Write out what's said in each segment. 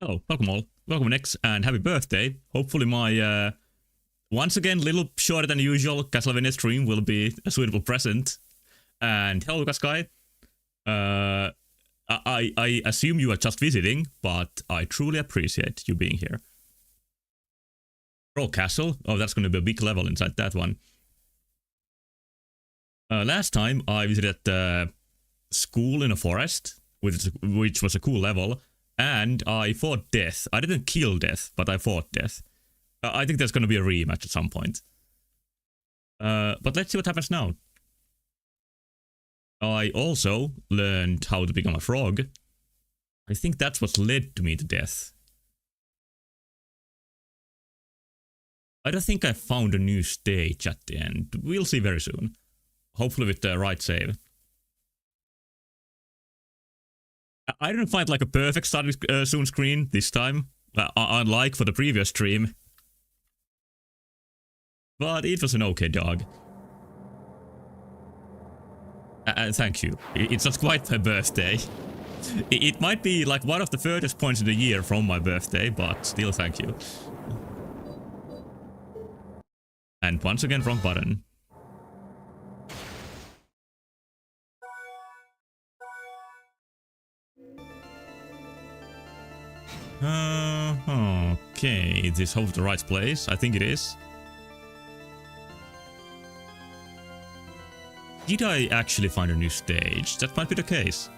Hello, welcome all. Welcome next and happy birthday. Hopefully my, once again, little shorter than usual Castlevania stream will be a suitable present. And hello, Lucas Guy. I assume you are just visiting, but I truly appreciate you being here. Roll Castle. Oh, that's going to be a big level inside that one. Last time I visited the school in a forest, which was a cool level, and I fought Death. I didn't kill Death, but I fought Death. I think there's going to be a rematch at some point. But let's see what happens now. I also learned how to become a frog. I think that's what led to me to Death. I don't think I found a new stage at the end. We'll see very soon. Hopefully with the right save. I didn't find like a perfect starting soon screen this time. Unlike for the previous stream. But it was an okay dog. Thank you. It's not quite my birthday. It might be like one of the furthest points in the year from my birthday, but still thank you. And once again, wrong button. Okay, is this hopefully the right place? I think it is. Did I actually find a new stage? That might be the case.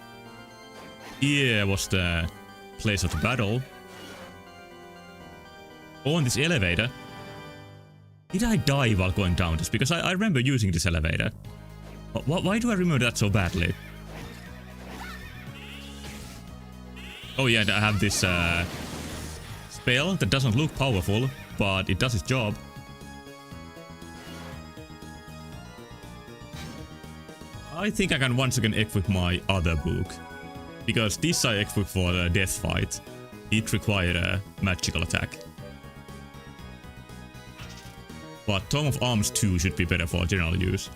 Here was the place of the battle. Oh, and this elevator. Did I die while going down this? Because I remember using this elevator. Why do I remember that so badly? Oh yeah, I have this spell that doesn't look powerful, but it does its job. I think I can once again equip my other book. Because this I equipped for the death fight. It required a magical attack. But Tome of Arms 2 should be better for general use.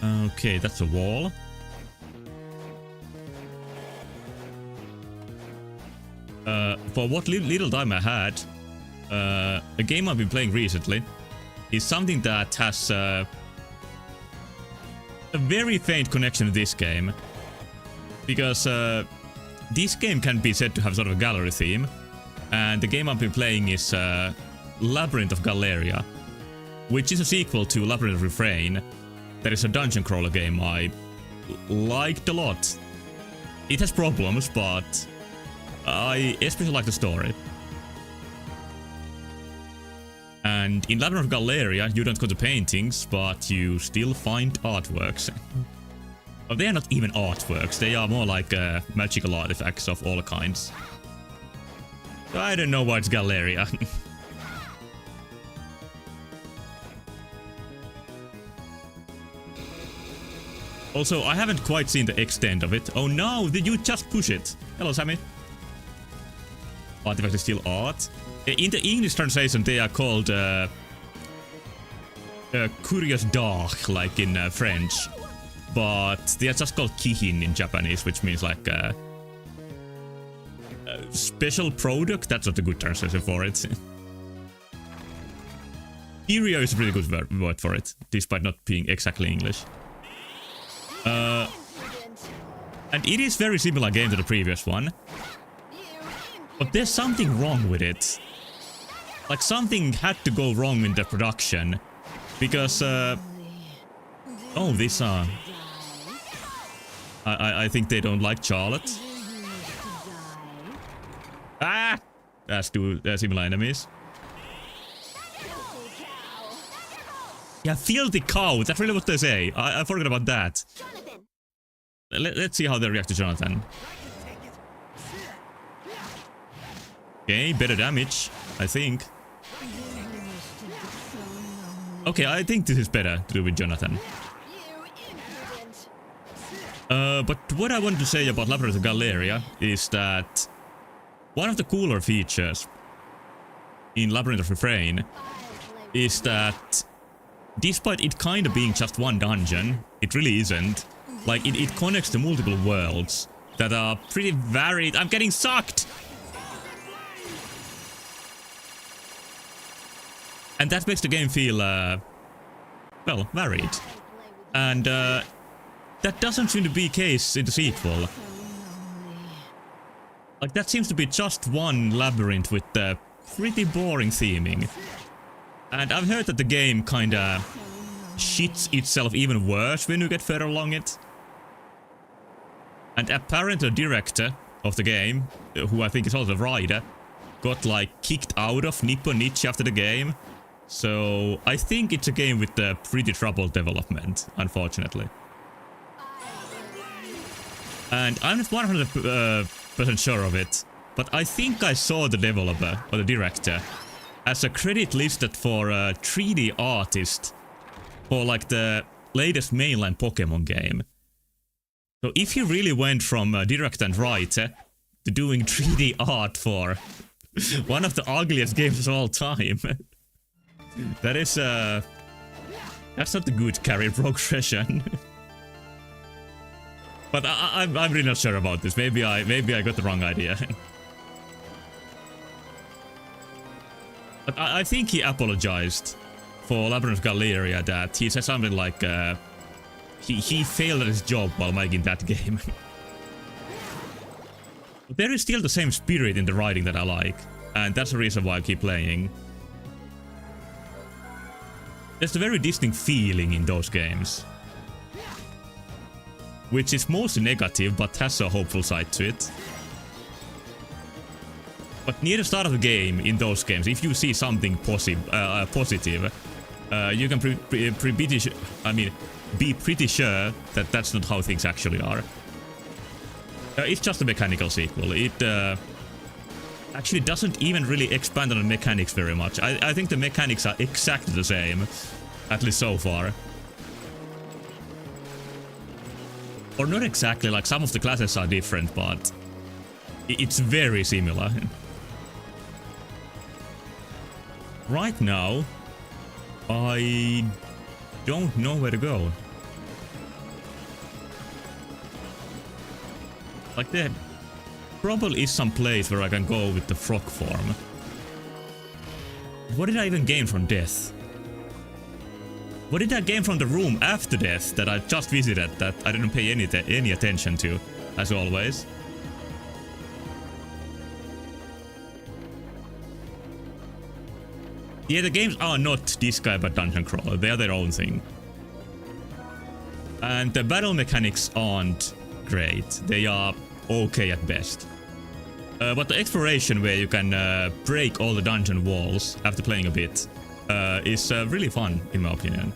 Okay, that's a wall. For what little time I had, a game I've been playing recently is something that has a very faint connection to this game. Because this game can be said to have sort of a gallery theme. And the game I've been playing is Labyrinth of Galleria, which is a sequel to Labyrinth of Refrain. That is a dungeon crawler game I liked a lot. It has problems, but I especially like the story. And in Labyrinth of Galleria, you don't go to paintings, but you still find artworks. But they are not even artworks, they are more like magical artifacts of all kinds. So I don't know why it's Galleria. Also, I haven't quite seen the extent of it. Oh no, did you just push it? Hello, Sammy. Artifact is still art. In the English translation, they are called curious dark, like in French. But they are just called kihin in Japanese, which means like special product. That's not a good translation for it. Curio is a really good word for it, despite not being exactly English. And it is very similar game to the previous one. But there's something wrong with it. Like something had to go wrong in the production. Because, oh, these are... I think they don't like Charlotte. Ah! That's two similar enemies. Yeah, filthy cow. That's really what they say. I forgot about that. Let's see how they react to Jonathan. Okay, better damage, I think. Okay, I think this is better to do with Jonathan. But what I wanted to say about Labyrinth of Galleria is that one of the cooler features in Labyrinth of Refrain is that despite it kind of being just one dungeon, it really isn't. Like, it connects to multiple worlds that are pretty varied. I'm getting sucked! And that makes the game feel, well, varied. And, that doesn't seem to be the case in the sequel. Like, that seems to be just one labyrinth with pretty boring theming. And I've heard that the game kinda shits itself even worse when you get further along it. And apparently the director of the game, who I think is also a writer, got like kicked out of Nippon Ichi after the game. So I think it's a game with pretty troubled development, unfortunately. And I'm not 100% sure of it, but I think I saw the developer, or the director, as a credit listed for a 3D artist for like the latest mainline Pokemon game. So if you really went from director and writer to doing 3D art for one of the ugliest games of all time, that is that's not a good career progression. But I'm really not sure about this. Maybe I got the wrong idea. But I think he apologized for Labyrinth Galleria, that he said something like he failed at his job while making that game. But there is still the same spirit in the writing that I like, and that's the reason why I keep playing. There's a very distinct feeling in those games, which is mostly negative but has a hopeful side to it. But near the start of the game, in those games, if you see something positive, you can be pretty sure that that's not how things actually are. It's just a mechanical sequel. It actually doesn't even really expand on the mechanics very much. I think the mechanics are exactly the same, at least so far. Or not exactly, like some of the classes are different, but it's very similar. Right now, I don't know where to go. Like, there probably is some place where I can go with the frog form. What did I even gain from death? What did I gain from the room after death that I just visited that I didn't pay any attention to, as always? Yeah, the games are not this kind of dungeon crawler, they are their own thing. And the battle mechanics aren't great, they are okay at best. But the exploration where you can break all the dungeon walls after playing a bit is really fun, in my opinion.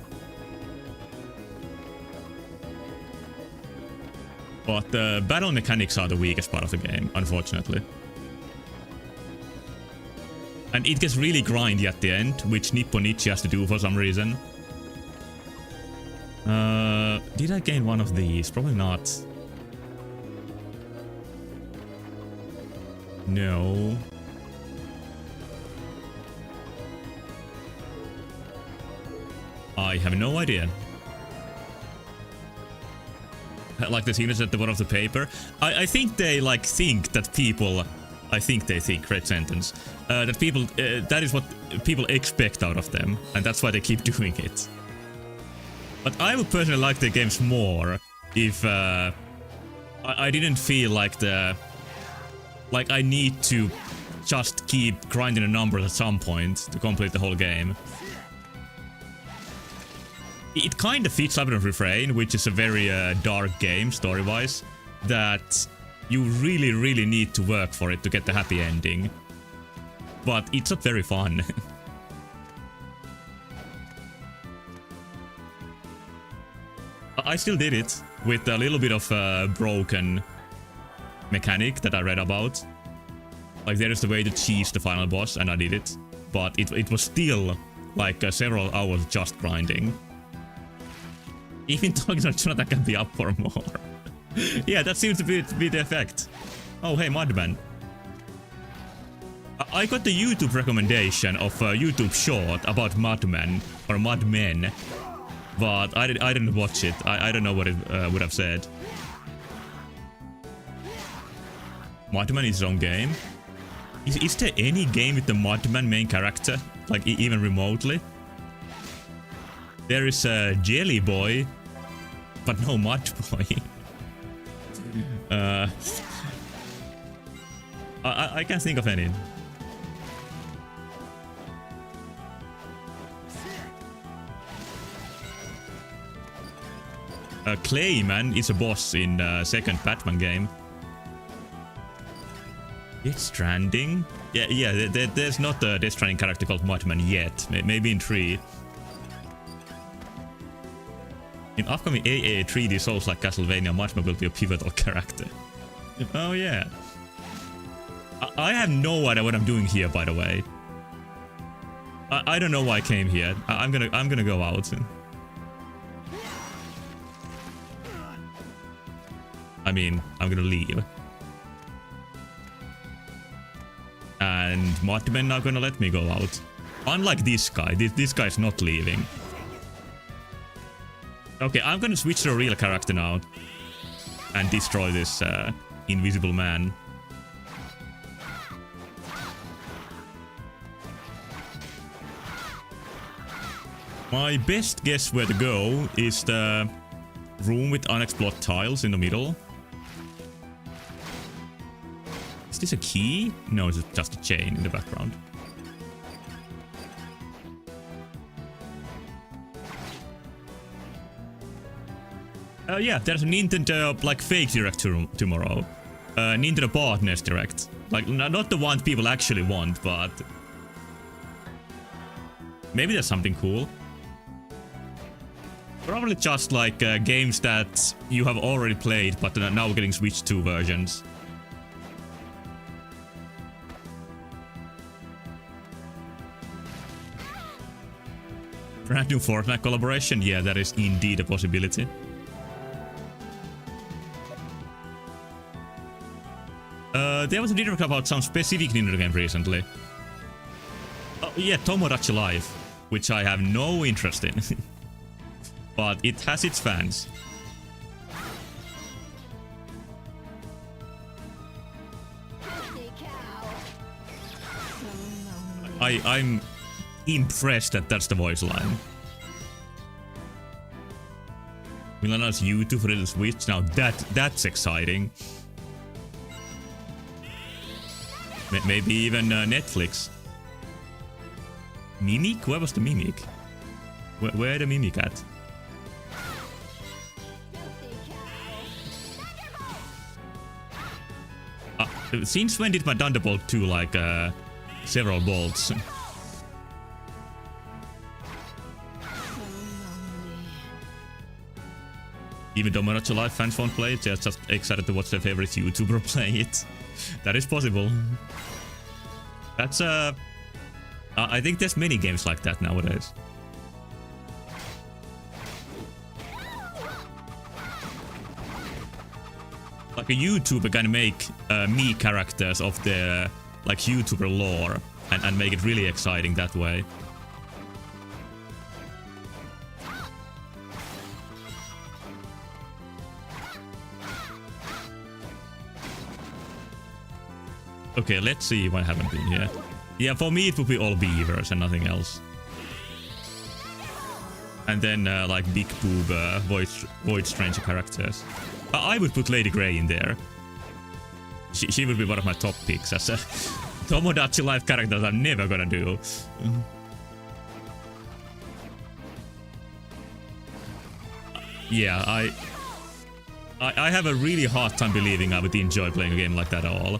But the battle mechanics are the weakest part of the game, unfortunately. And it gets really grindy at the end, which Nippon Ichi has to do for some reason. Did I gain one of these? Probably not. No. I have no idea. Like the signatures at the bottom of the paper. I think they like think that people... I think they think, great sentence. That people... that is what people expect out of them. And that's why they keep doing it. But I would personally like the games more if... I didn't feel like the... Like I need to just keep grinding the numbers at some point to complete the whole game. It kind of fits Labyrinth Refrain, which is a very dark game, story-wise, that you really, really need to work for it to get the happy ending. But it's not very fun. I still did it, with a little bit of broken mechanic that I read about. Like, there is the way to cheese the final boss, and I did it. But it was still, like, several hours just grinding. Even talking about Jonathan can be up for more. Yeah, that seems to be the effect. Oh, hey, Mudman. I got the YouTube recommendation of a YouTube short about Mudmen, or Mudmen. but I didn't watch it. I don't know what it would have said. Mudman is his own game. Is there any game with the Mudman main character? Like, even remotely? There is a Jelly Boy, but no Mud Boy. I can't think of any. Clayman is a boss in the second Batman game. Death Stranding? Yeah, there's not a Death Stranding character called Mudman yet. Maybe in 3. In upcoming AA 3D Souls like Castlevania, Mudman will be a pivotal character. Oh yeah. I have no idea what I'm doing here, by the way. I don't know why I came here. I'm gonna go out. I mean, I'm gonna leave. And Mudmen are gonna let me go out. Unlike this guy. This guy's not leaving. Okay, I'm gonna switch to a real character now. And destroy this invisible man. My best guess where to go is the room with unexplored tiles in the middle. Is this a key? No, it's just a chain in the background. Yeah, there's a Nintendo like fake direct tomorrow. Nintendo Partners Direct. Like, not the one people actually want, but maybe there's something cool. Probably just like games that you have already played, but now getting Switch 2 versions. Brand new Fortnite collaboration? Yeah, that is indeed a possibility. There was a direct about some specific Nintendo game recently. Oh yeah, Tomodachi Life, which I have no interest in. But it has its fans. I'm impressed that that's the voice line. Milana's YouTube for the Switch. Now that's exciting. Maybe even Netflix. Mimic? Where was the Mimic? Where the Mimic at? Since when did my Thunderbolt 2 like several bolts? Even though Tomodachi Life fans won't play it, they're just excited to watch their favorite YouTuber play it. That is possible. That's I think there's many games like that nowadays. Like a YouTuber can make me characters of the like YouTuber lore and make it really exciting that way. Okay, let's see what haven't been here. Yeah, for me it would be all beavers and nothing else. And then like big boob Void Stranger characters. I would put Lady Grey in there. She would be one of my top picks as a Tomodachi Life character that I'm never gonna do. Yeah, I have a really hard time believing I would enjoy playing a game like that at all.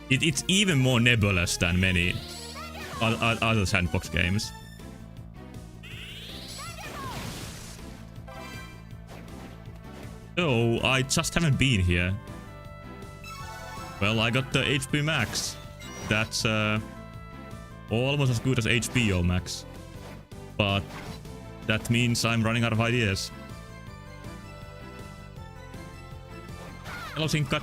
It's even more nebulous than many other sandbox games. Oh, I just haven't been here. Well, I got the HP Max. That's almost as good as HBO Max. But that means I'm running out of ideas. Hello, Sinkat.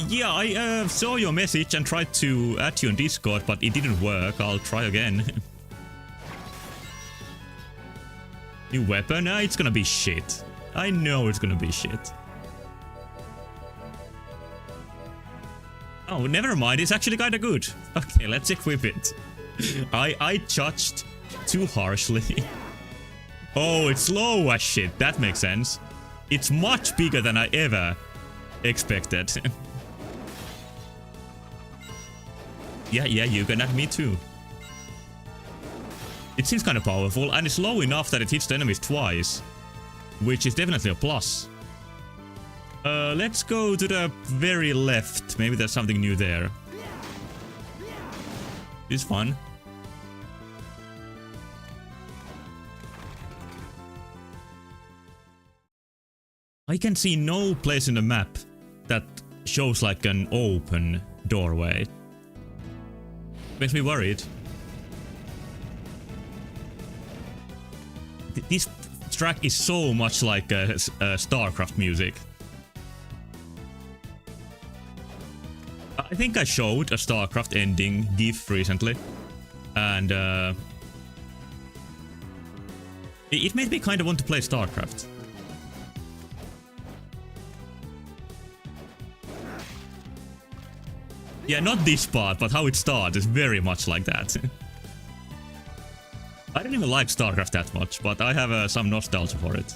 Yeah, I saw your message and tried to add you on Discord, but it didn't work. I'll try again. New weapon? It's gonna be shit. I know it's gonna be shit. Oh, never mind. It's actually kinda good. Okay, let's equip it. I judged too harshly. Oh, it's slow as shit. That makes sense. It's much bigger than I ever expected. Yeah, you can add me too. It seems kind of powerful, and it's low enough that it hits the enemies twice, which is definitely a plus. Let's go to the very left. Maybe there's something new there. It's fun. I can see no place in the map that shows like an open doorway. Makes me worried. This track is so much like StarCraft music. I think I showed a StarCraft ending GIF recently, and it made me kind of want to play StarCraft. Yeah, not this part, but how it starts is very much like that. I don't even like StarCraft that much, but I have some nostalgia for it.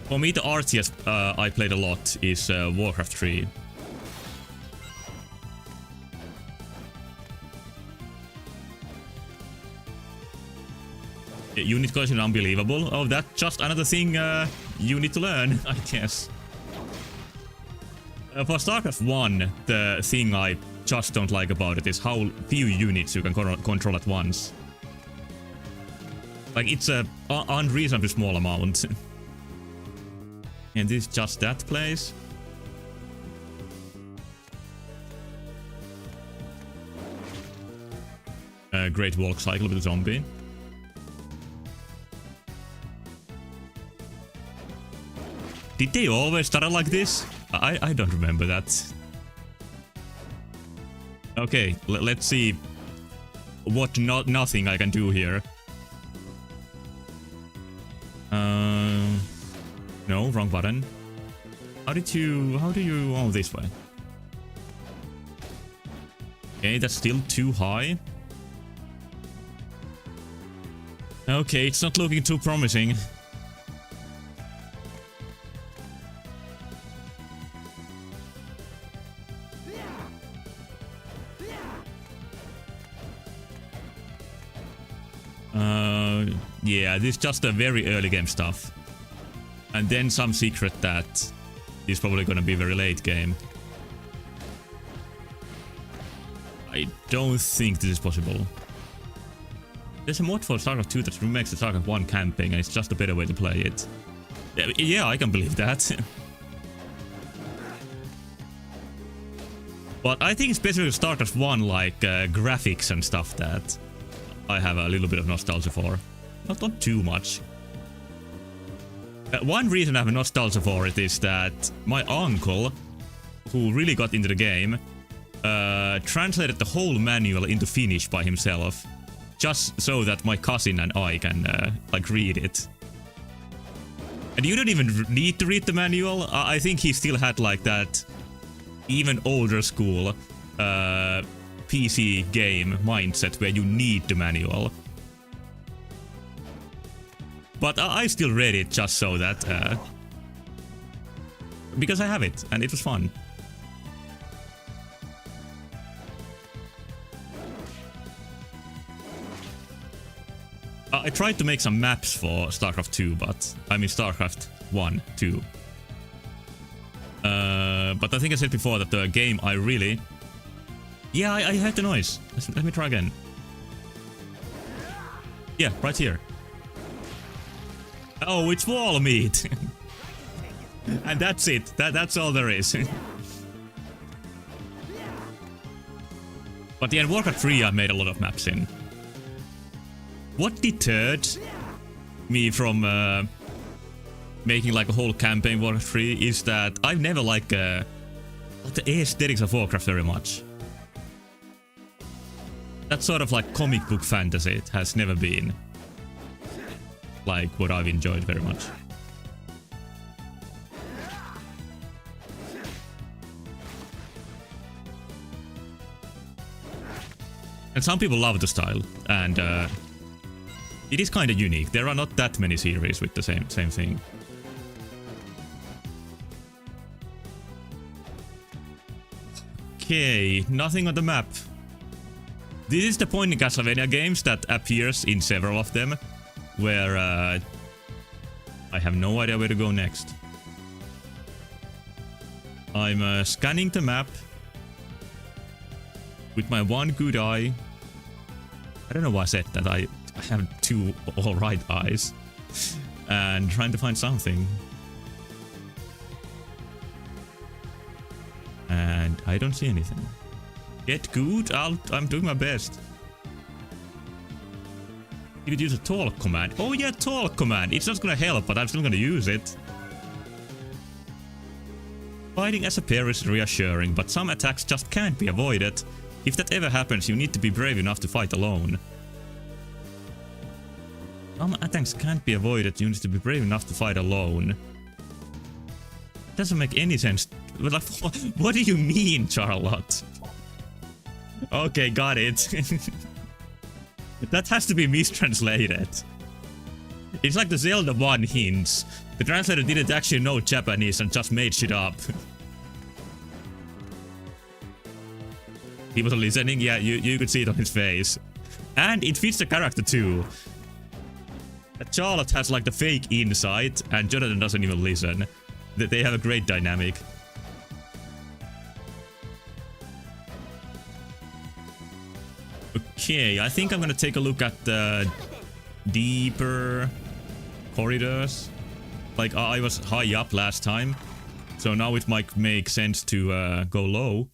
For me, the RTS I played a lot is Warcraft 3. Unit collision unbelievable. Oh, that's just another thing you need to learn, I guess. For StarCraft 1, the thing I just don't like about it is how few units you can control at once. Like, it's a unreasonably small amount. And this is just that place. Great walk cycle with a zombie. Did they always start like this? I don't remember that. Okay, let's see what nothing I can do here. No, wrong button. How do you... Oh, this way. Okay, that's still too high. Okay, it's not looking too promising. Yeah, this is just a very early game stuff. And then some secret that is probably gonna be very late game. I don't think this is possible. There's a mod for StarCraft 2 that remakes the StarCraft 1 campaign, and it's just a better way to play it. Yeah, I can believe that. But I think especially StarCraft 1, like graphics and stuff that I have a little bit of nostalgia for. Not too much. One reason I have a nostalgia for it is that my uncle, who really got into the game, translated the whole manual into Finnish by himself, just so that my cousin and I can like read it. And you don't even need to read the manual. I think he still had like that even older school PC game mindset where you need the manual. But I still read it just so that... because I have it, and it was fun. I tried to make some maps for StarCraft 2, but... I mean StarCraft 1, 2. But I think I said before that the game I really... Yeah, I heard the noise. Let me try again. Yeah, right here. Oh, it's wall meat. And that's it. That's all there is. But yeah, in Warcraft 3 I made a lot of maps in. What deterred me from making like a whole campaign Warcraft 3 is that I've never liked the aesthetics of Warcraft very much. That sort of like comic book fantasy has never been like what I've enjoyed very much. And some people love the style, and it is kind of unique. There are not that many series with the same thing. Okay, nothing on the map. This is the point in Castlevania games that appears in several of them, where I have no idea where to go next. I'm scanning the map with my one good eye. I don't know why I said that. I have two alright eyes. And trying to find something. And I don't see anything. Get good? I'm doing my best. You could use a talk command. Oh yeah, talk command. It's not gonna help, but I'm still gonna use it. Fighting as a pair is reassuring, but some attacks just can't be avoided. If that ever happens, you need to be brave enough to fight alone. Some attacks can't be avoided, you need to be brave enough to fight alone. Doesn't make any sense. But like, what do you mean, Charlotte? Okay, got it. That has to be mistranslated. It's like the Zelda 1 hints. The translator didn't actually know Japanese and just made shit up. He was listening, yeah, you could see it on his face. And it fits the character too. Charlotte has like the fake insight, and Jonathan doesn't even listen. They have a great dynamic. Okay, I think I'm gonna take a look at the deeper corridors. Like, I was high up last time, so now it might make sense to go low.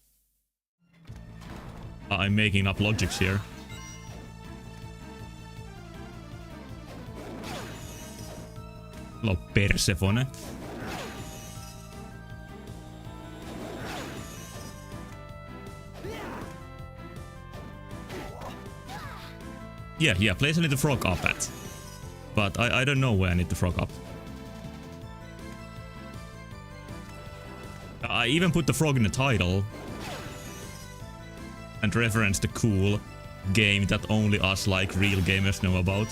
I'm making up logics here. Hello, Persephone. Yeah, place I need the frog up at. But I don't know where I need the frog up. I even put the frog in the title. And reference the cool game that only us like real gamers know about.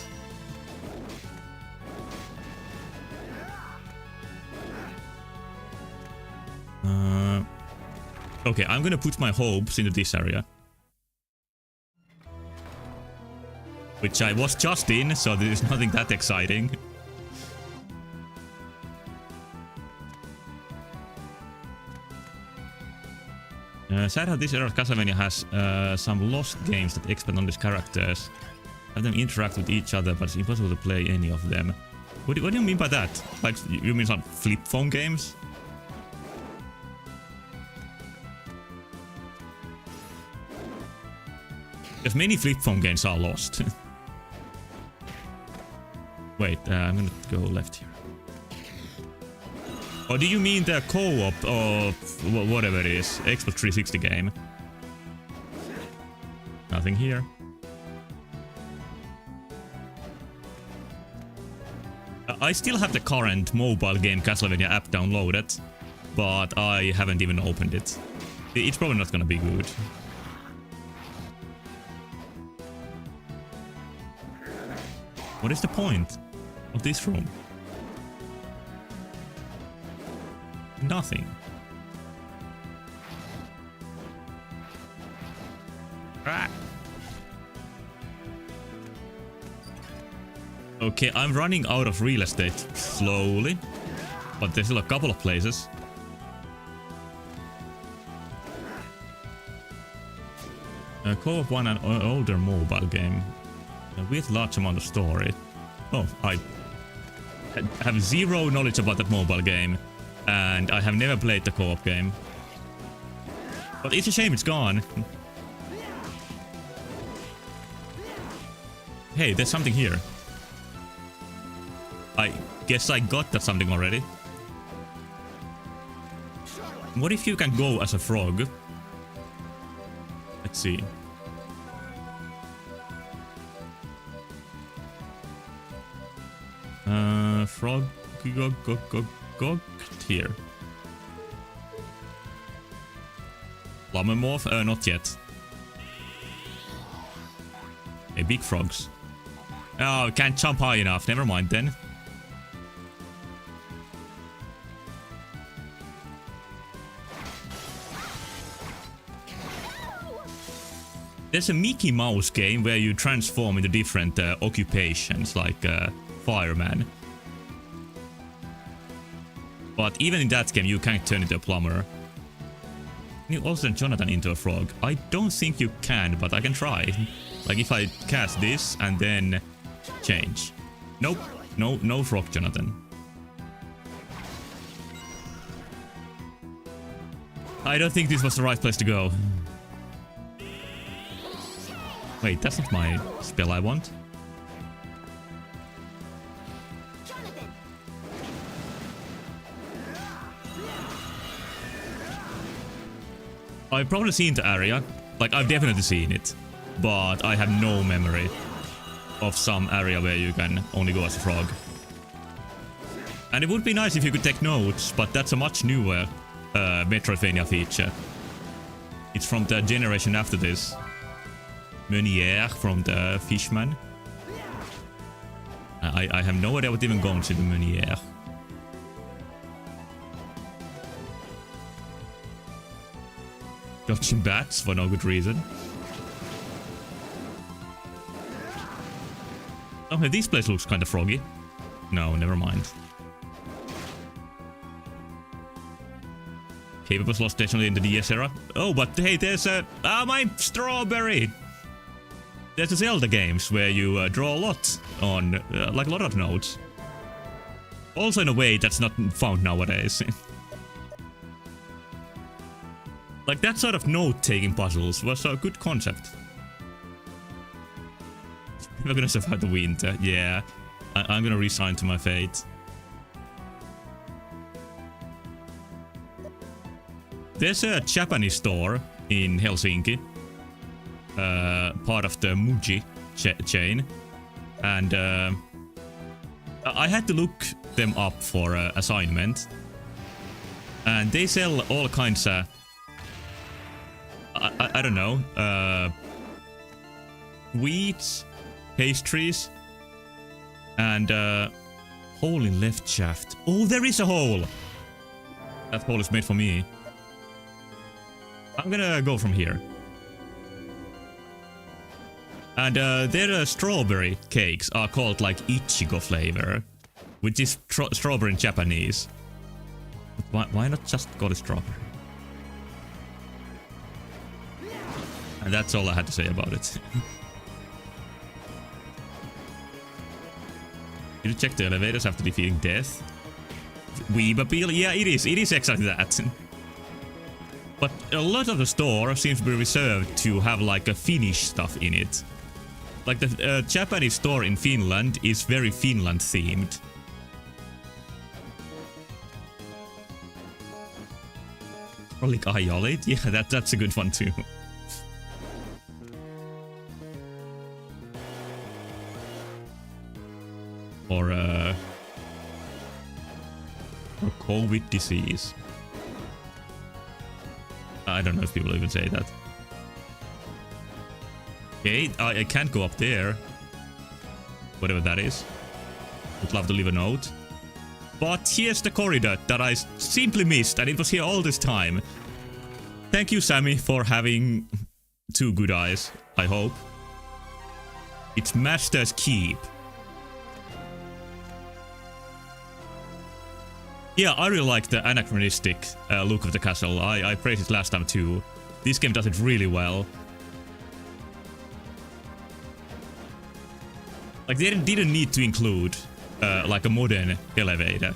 Okay, I'm gonna put my hopes into this area. Which I was just in, so there is nothing that exciting. Sad how this era of Castlevania has some lost games that expand on these characters. Have them interact with each other, but it's impossible to play any of them. What do you mean by that? Like, you mean some flip phone games? Because many flip phone games are lost. Wait, I'm gonna go left here. Or do you mean the co-op or whatever it is? Xbox 360 game? Nothing here. I still have the current mobile game Castlevania app downloaded, but I haven't even opened it. It's probably not gonna be good. What is the point of this room? Nothing. Ah. Okay, I'm running out of real estate slowly, but there's still a couple of places. Co-op one, an older mobile game with large amount of story. Oh, I have zero knowledge about that mobile game, and I have never played the co-op game. But it's a shame it's gone. Hey, there's something here. I guess I got that something already. What if you can go as a frog? Let's see. Frog... Here. Plumbermorph? Not yet. Hey, big frogs. Oh, can't jump high enough. Never mind then. There's a Mickey Mouse game where you transform into different occupations, like fireman. But even in that game, you can't turn into a plumber. Can you also turn Jonathan into a frog? I don't think you can, but I can try. Like if I cast this and then change. Nope. No frog, Jonathan. I don't think this was the right place to go. Wait, that's not my spell I want. I've probably seen the area. Like, I've definitely seen it. But I have no memory of some area where you can only go as a frog. And it would be nice if you could take notes, but that's a much newer Metroidvania feature. It's from the generation after this. Meunier from the Fishman. I have no idea what even goes into Meunier. Dodging bats for no good reason. Oh, hey, this place looks kind of froggy. No, never mind. Capable slots definitely in the DS era. Oh, but hey, there's a... Ah, my strawberry! There's the Zelda games where you draw a lot on, like a lot of notes. Also in a way that's not found nowadays. Like that sort of note-taking puzzles was a good concept. We're gonna survive the winter, yeah. I'm gonna resign to my fate. There's a Japanese store in Helsinki. Part of the Muji chain, and I had to look them up for assignment, and they sell all kinds of I don't know, wheats, pastries, and hole in left shaft. Oh, there is a hole. That hole is made for me. I'm gonna go from here. And their strawberry cakes are called like Ichigo flavor, which is strawberry in Japanese. Why not just call it strawberry? And that's all I had to say about it. Did you check the elevators after defeating death? Weebabil? Yeah, it is. It is exactly that. But a lot of the store seems to be reserved to have like a Finnish stuff in it. Like the Japanese store in Finland is very Finland themed. Frolic Iolate? Yeah, that's a good one too. Or COVID disease. I don't know if people even say that. Okay, I can't go up there. Whatever that is. Would love to leave a note. But here's the corridor that I simply missed, and it was here all this time. Thank you, Sammy, for having 2 good eyes, I hope. It's Master's Keep. Yeah, I really like the anachronistic look of the castle. I praised it last time too. This game does it really well. Like, they didn't need to include like a modern elevator,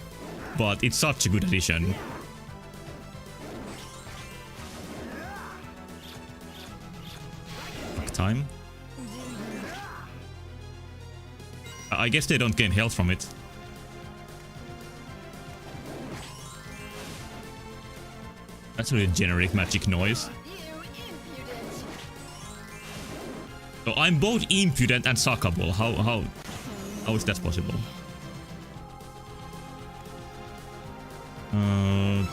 but it's such a good addition. Fuck time. I guess they don't gain health from it. That's really a generic magic noise. So I'm both impudent and suckable. How is that possible?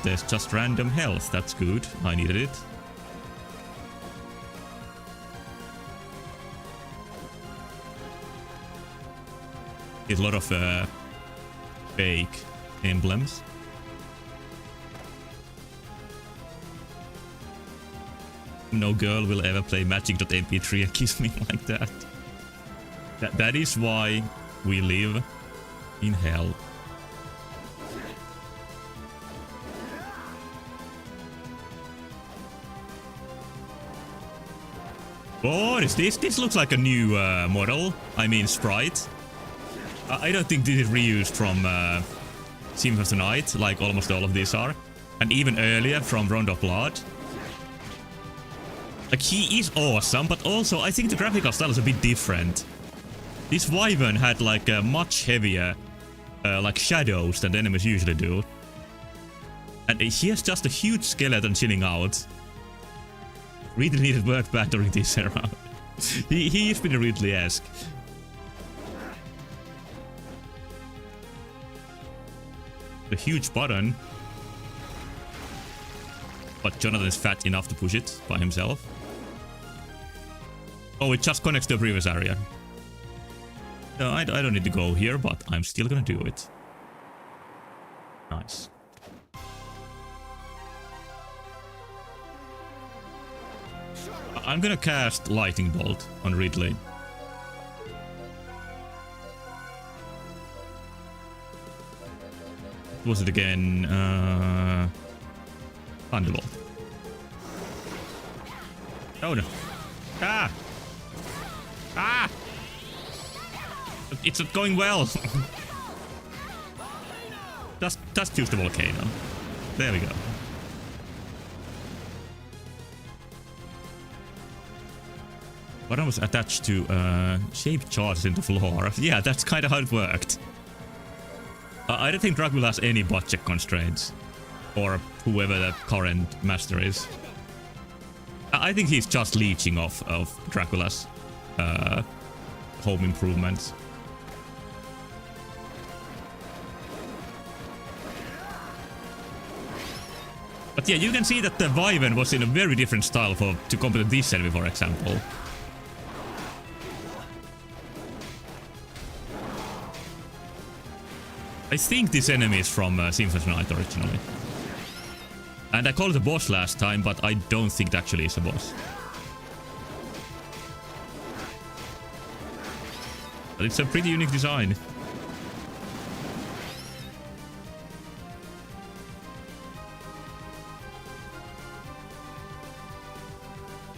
There's just random health. That's good. I needed it. There's a lot of fake emblems. No girl will ever play magic.mp3 and kiss me like that. That is why we live in hell. What is this? This looks like a new model. I mean sprite. I don't think this is reused from Symphony of the Night, like almost all of these are. And even earlier from Round of Blood. Like, he is awesome, but also I think the graphical style is a bit different. This Wyvern had like a much heavier like shadows than the enemies usually do. And he has just a huge skeleton chilling out. Really needed work battering this around. he is pretty Ridley-esque. A huge button. But Jonathan is fat enough to push it by himself. Oh, it just connects to the previous area. No, I don't need to go here, but I'm still gonna do it. Nice. I'm gonna cast Lightning Bolt on Ridley. What was it again? Thunderbolt. Oh no. Ah! Ah! It's not going well. Just use the volcano. There we go. Button was attached to shape charges in the floor. Yeah, that's kind of how it worked. I don't think Dracula has any budget constraints. Or whoever the current master is. I think he's just leeching off of Dracula's home improvements. But yeah, you can see that the Wyvern was in a very different style to compare to this enemy, for example. I think this enemy is from Symphony of the Night originally. And I called it a boss last time, but I don't think it actually is a boss. But it's a pretty unique design.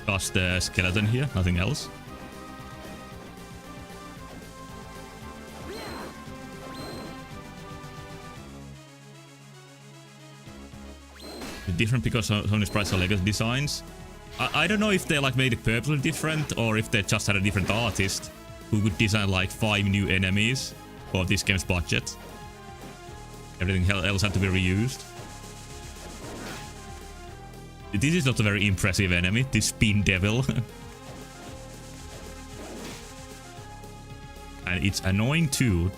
Just a skeleton here, nothing else. Different because so many sprites are legacy designs. I don't know if they like made it purposely different or if they just had a different artist who could design like 5 new enemies for this game's budget. Everything else had to be reused. This is not a very impressive enemy, this Spin Devil. And it's annoying too.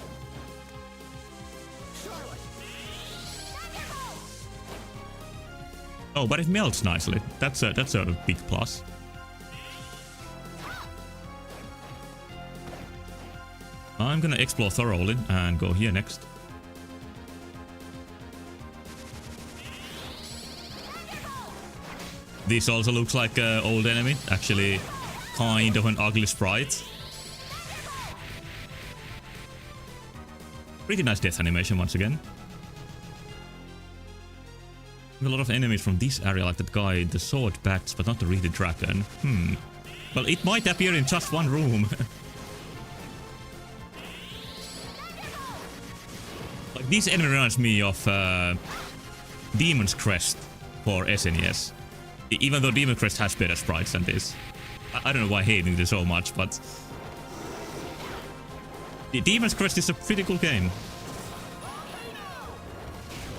Oh, but it melts nicely. That's a big plus. I'm gonna explore thoroughly and go here next. This also looks like an old enemy. Actually, kind of an ugly sprite. Pretty nice death animation once again. A lot of enemies from this area, like that guy, the sword bats, but not the really dragon. Well, it might appear in just one room. Like, this enemy reminds me of Demon's Crest for SNES. Even though Demon's Crest has better sprites than this. I don't know why I'm hating this so much, but Demon's Crest is a pretty cool game.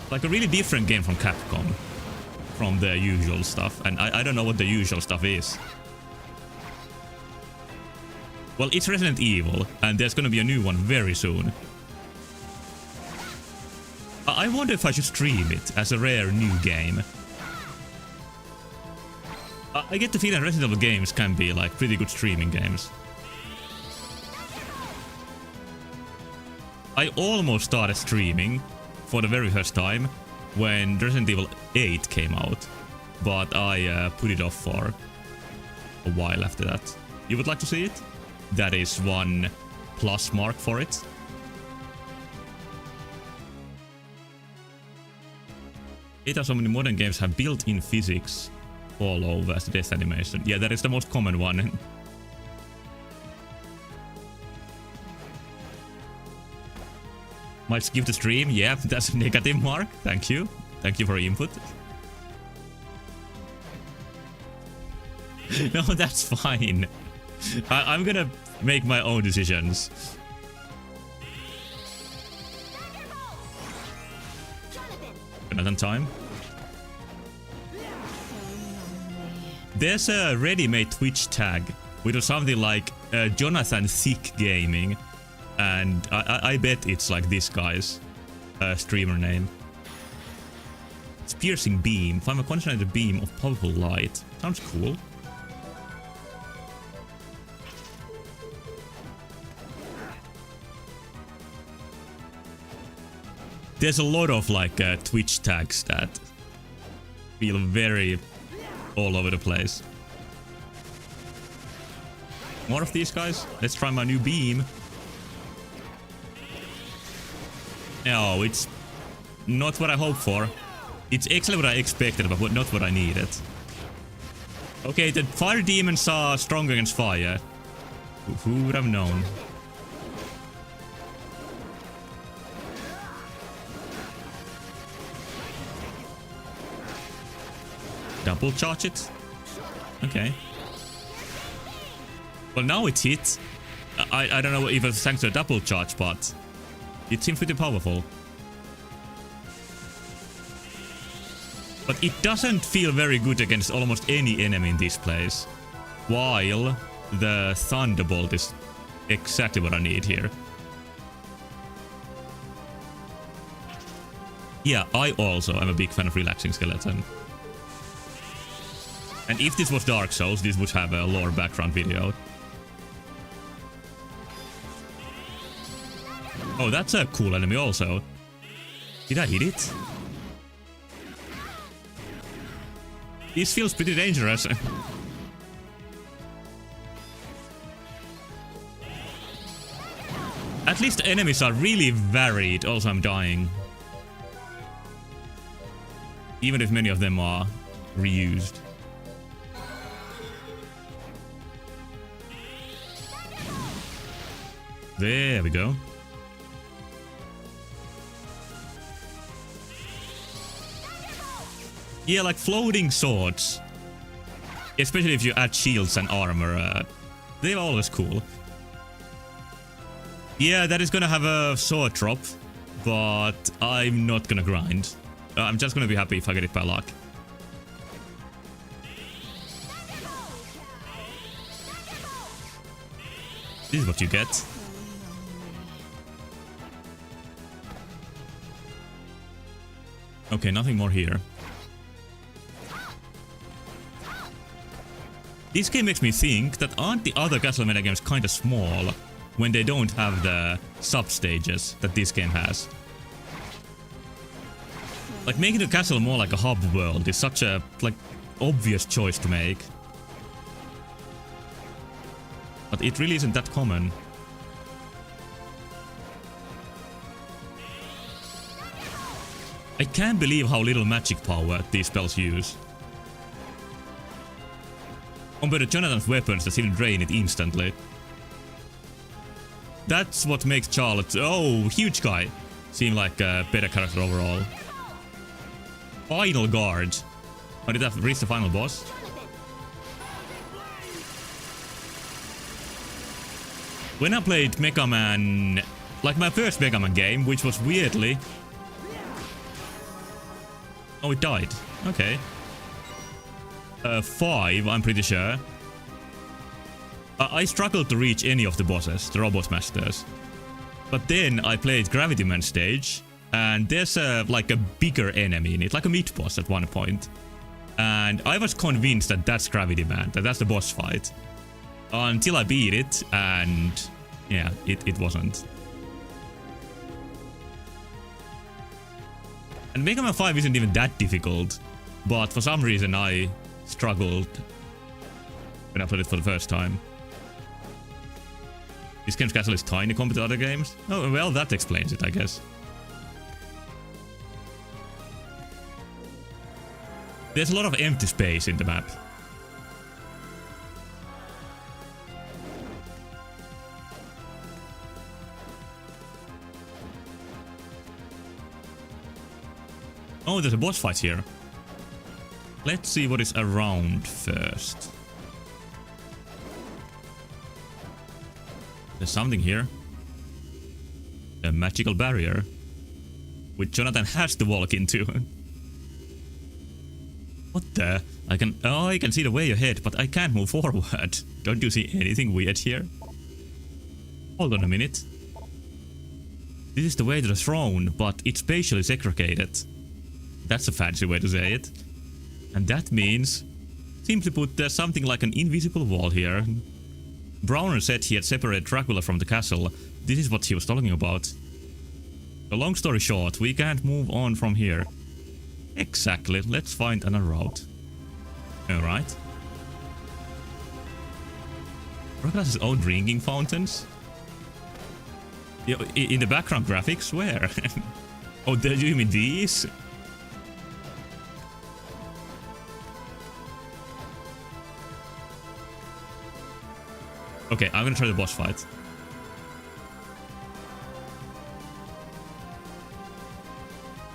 Like a really different game from Capcom. From the usual stuff. And I don't know what the usual stuff is. Well, it's Resident Evil. And there's gonna be a new one very soon. I I wonder if I should stream it as a rare new game. I get the feeling Resident Evil games can be like pretty good streaming games. I almost started streaming for the very first time when Resident Evil 8 came out, but I put it off for a while after that. You would like to see it? That is 1 plus mark for it. It has so many modern games have built-in physics all over as the death animation. Yeah, that is the most common one. Might skip the stream. Yeah, that's a negative mark. Thank you. Thank you for your input. No, that's fine. I'm gonna make my own decisions. Another time. There's a ready-made Twitch tag with something like Jonathan Thick Gaming, and I bet it's like this guy's streamer name. It's Piercing Beam. Find a concentrated beam of powerful light. Sounds cool. There's a lot of like Twitch tags that feel very all over the place. More of these guys. Let's try my new beam. No, it's not what I hoped for. It's exactly what I expected, but not what I needed. Okay, the fire demons are strong against fire. Who would have known? Double charge it? Okay. Well, now it hit. I don't know if it's thanks to a double charge, but it seems pretty powerful. But it doesn't feel very good against almost any enemy in this place. While the Thunderbolt is exactly what I need here. Yeah, I also am a big fan of Relaxing Skeleton. And if this was Dark Souls, this would have a lore background video. Oh, that's a cool enemy also. Did I hit it? This feels pretty dangerous. At least the enemies are really varied. Also, I'm dying. Even if many of them are reused. There we go. Yeah, like floating swords. Especially if you add shields and armor. They're always cool. Yeah, that is gonna have a sword drop. But I'm not gonna grind. I'm just gonna be happy if I get it by luck. This is what you get. Okay, nothing more here. This game makes me think that aren't the other Castlevania games kinda small when they don't have the sub-stages that this game has? Like, making the castle more like a hub world is such a, like, obvious choice to make. But it really isn't that common. I can't believe how little magic power these spells use. Compared to Jonathan's weapons that seem to drain it instantly. That's what makes Charlotte, oh, huge guy, seem like a better character overall. Final guard. Oh, did I reach the final boss? When I played Mega Man, like my first Mega Man game, which was weirdly... Oh, it died. Okay. 5, I'm pretty sure. I struggled to reach any of the bosses, the Robot Masters. But then I played Gravity Man stage, And there's like a bigger enemy in it, like a mid-boss at one point. And I was convinced that that's Gravity Man, that that's the boss fight. Until I beat it, and yeah, it wasn't. And Mega Man 5 isn't even that difficult, but for some reason I struggled when I played it for the first time. This game's castle is tiny compared to other games? Oh, well, that explains it, I guess. There's a lot of empty space in the map. Oh, there's a boss fight here. Let's see what is around first. There's something here. A magical barrier, which Jonathan has to walk into. What the? I can see the way ahead, but I can't move forward. Don't you see anything weird here? Hold on a minute. This is the way to the throne, but it's spatially segregated. That's a fancy way to say it. And that means, simply put, there's something like an invisible wall here. Browner said he had separated Dracula from the castle. This is what he was talking about. So long story short, we can't move on from here. Exactly, let's find another route. Alright. Dracula has his own drinking fountains. In the background graphics, where? Oh, do you mean these? Okay, I'm gonna try the boss fight.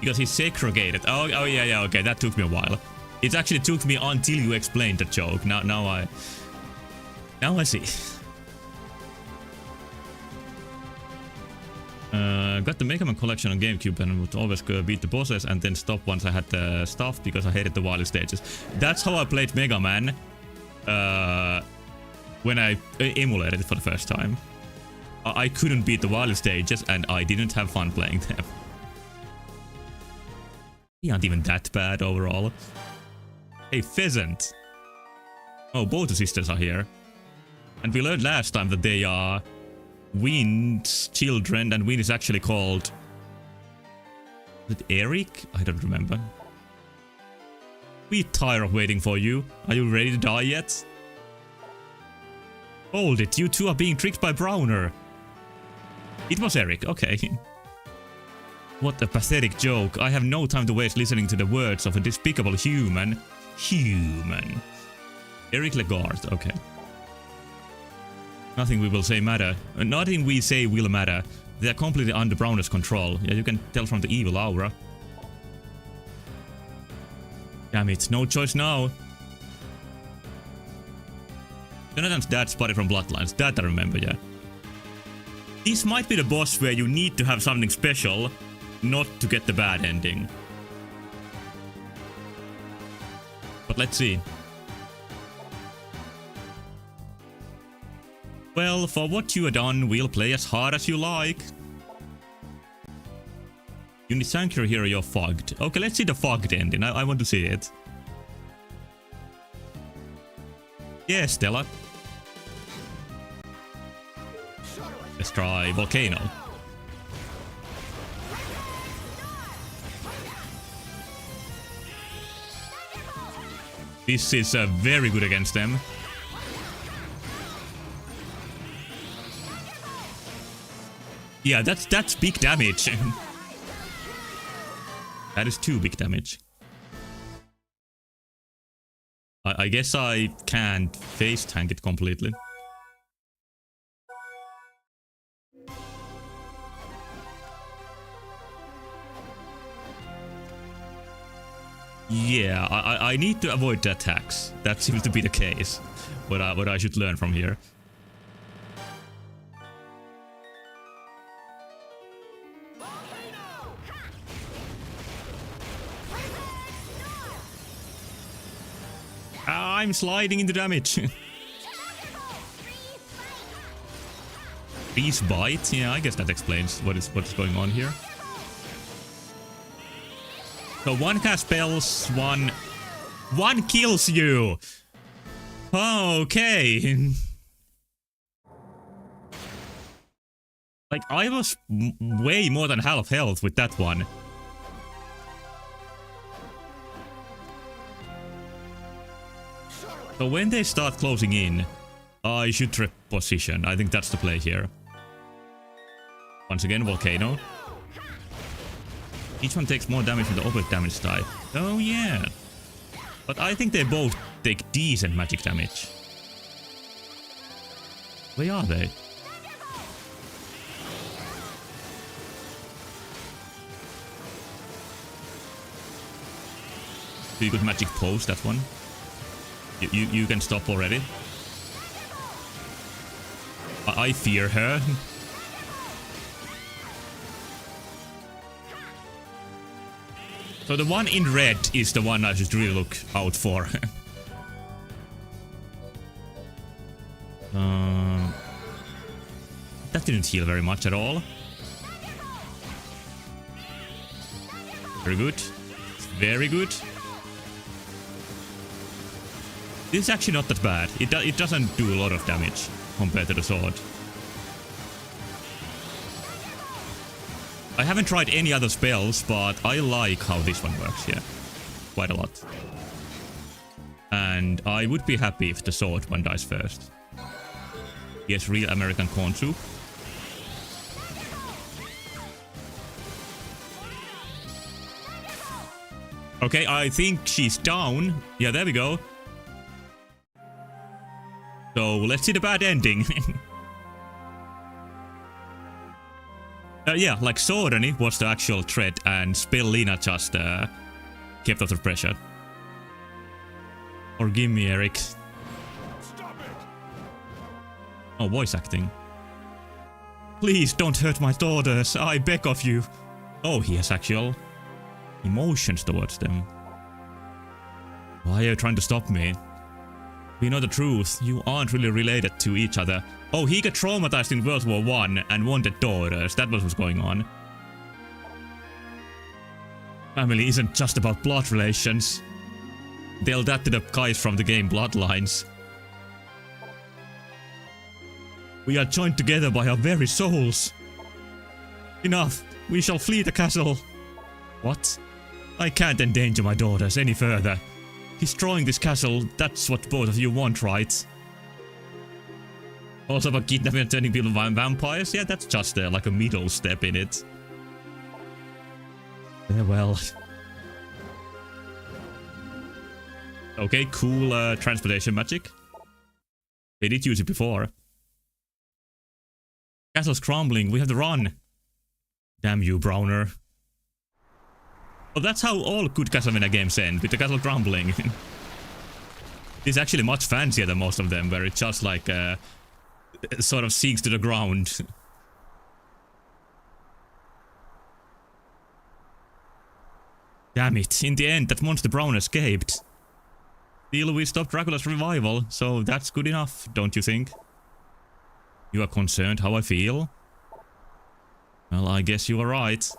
Because he's segregated. Oh yeah, okay, that took me a while. It actually took me until you explained the joke. Now I see. Got the Mega Man collection on GameCube and would always go beat the bosses and then stop once I had the stuff because I hated the wily stages. That's how I played Mega Man. When I emulated it for the first time. I couldn't beat the wily stages and I didn't have fun playing them. They aren't even that bad overall. Hey, Pheasant. Oh, both the sisters are here. And we learned last time that they are Wind's children, and Wind is actually called... Is it Eric? I don't remember. We tired of waiting for you. Are you ready to die yet? Hold it, you two are being tricked by Browner. It was Eric, okay. What a pathetic joke. I have no time to waste listening to the words of a despicable human. Eric Legard, okay. Nothing we will say matter. Nothing we say will matter. They are completely under Browner's control. Yeah, you can tell from the evil aura. Damn it, no choice now. Jonathan's dad's buddy from Bloodlines, that I remember, yeah. This might be the boss where you need to have something special, not to get the bad ending. But let's see. Well, for what you have done, we'll play as hard as you like. Unit Sanctuary Hero, you're fogged. Okay, let's see the fogged ending. I want to see it. Yeah, Stella. Let's try Volcano. This is very good against them. Yeah, that's big damage. That is too big damage. I guess I can't face tank it completely. Yeah, I need to avoid the attacks. That seems to be the case. What I should learn from here. I'm sliding into damage. Freeze bite? Yeah, I guess that explains what is going on here. So one cast spells, one kills you. Okay. Like, I was way more than half health with that one. So when they start closing in, I should trip position. I think that's the play here. Once again, Volcano. Each one takes more damage with the opposite damage type. Oh yeah. But I think they both take decent magic damage. Where are they? So you could magic pose that one. You can stop already. I fear her. So the one in red is the one I should really look out for. That didn't heal very much at all. Very good. Very good. This is actually not that bad. It doesn't do a lot of damage compared to the sword. I haven't tried any other spells, but I like how this one works, yeah. Quite a lot. And I would be happy if the sword one dies first. Yes, real American corn soup. Okay, I think she's down. Yeah, there we go. So, let's see the bad ending. Yeah, like Sorani was the actual threat and Spellina just kept out of pressure. Or give me Eric. Stop it. Oh, voice acting. Please don't hurt my daughters, I beg of you. Oh, he has actual emotions towards them. Why are you trying to stop me? We know the truth, you aren't really related to each other. Oh, he got traumatized in World War I and wanted daughters, that was what's going on. Family isn't just about blood relations. Tell that to the guys from the game Bloodlines. We are joined together by our very souls. Enough, we shall flee the castle. What? I can't endanger my daughters any further. Destroying this castle, that's what both of you want, right? Also about kidnapping and turning people into vampires? Yeah, that's just like a middle step in it. Well. Okay, cool transportation magic. They did use it before. Castle's crumbling, we have to run. Damn you, Browner. Well, that's how all good Castlevania games end, with the castle crumbling. It's actually much fancier than most of them, where it just like sort of sinks to the ground. Damn it, in the end that monster Brown escaped. Still, we stopped Dracula's revival, so that's good enough, don't you think? You are concerned how I feel? Well, I guess you are right.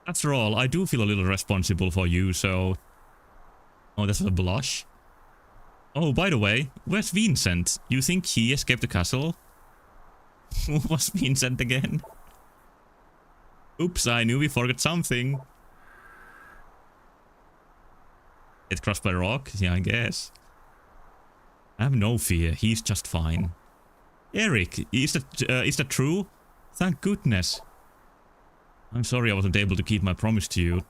After all, I do feel a little responsible for you, so... Oh, that's a blush. Oh, by the way, where's Vincent? You think he escaped the castle? Who was Vincent again? Oops, I knew we forgot something. Get crushed by a rock? Yeah, I guess. I have no fear, he's just fine. Eric, is that true? Thank goodness. I'm sorry I wasn't able to keep my promise to you.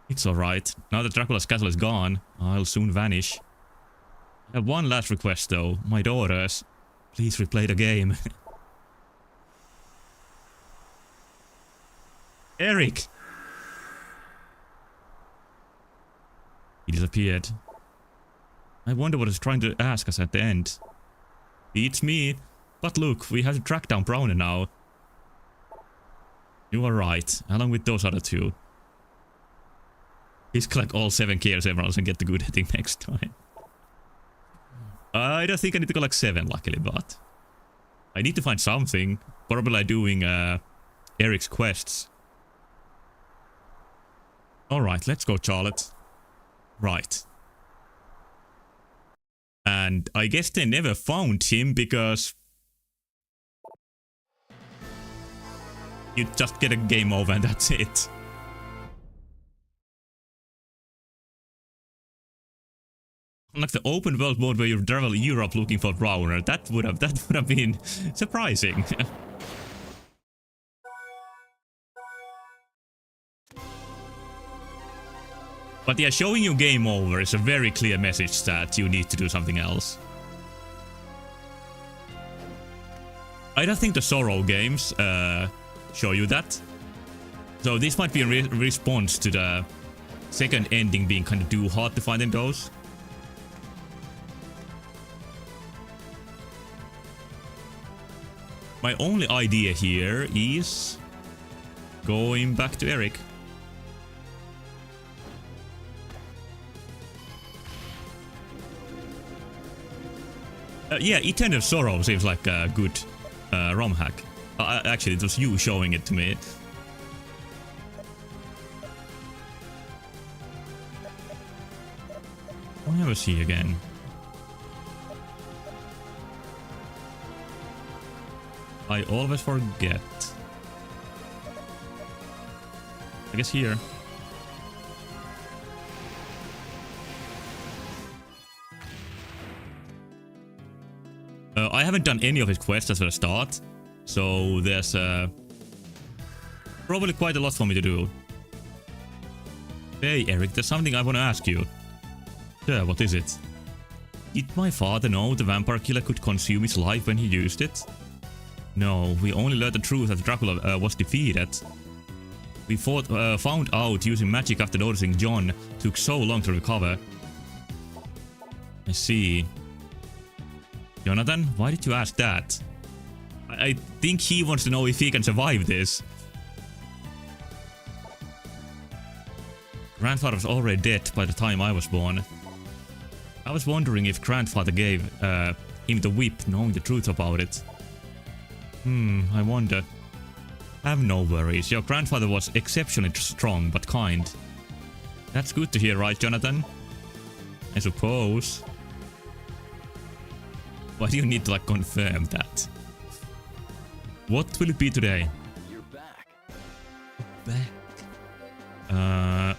It's alright. Now that Dracula's castle is gone, I'll soon vanish. I have one last request though. My daughters. Please replay the game. Eric! He disappeared. I wonder what he's trying to ask us at the end. Beats me. But look, we have to track down Browner now. You are right, along with those other two. Please collect all 7 Chaos Emeralds and get the good ending next time. I don't think I need to collect 7, luckily, but... I need to find something. Probably like doing Eric's quests. Alright, let's go, Charlotte. Right. And I guess they never found him because you just get a game over and that's it. Like the open world mode where you travel Europe looking for Browner, that would have been surprising. But yeah, showing you game over is a very clear message that you need to do something else. I don't think the Sorrow games show you that. So this might be a response to the second ending being kind of too hard to find in those. My only idea here is going back to Eric. Yeah, Eternal Sorrow seems like a good ROM hack. Actually, it was you showing it to me. Where was he again? I always forget. I guess here. I haven't done any of his quests as a start, so there's probably quite a lot for me to do. Hey Eric, there's something I want to ask you. Yeah, what is it? Did my father know the vampire killer could consume his life when he used it? No, we only learned the truth that Dracula was defeated. We found out using magic after noticing John took so long to recover. I see. Jonathan, why did you ask that? I think he wants to know if he can survive this. Grandfather was already dead by the time I was born. I was wondering if grandfather gave him the whip knowing the truth about it. I wonder. Have no worries, your grandfather was exceptionally strong but kind. That's good to hear, right, Jonathan? I suppose. Why do you need to like confirm that? What will it be today? You're back. Back.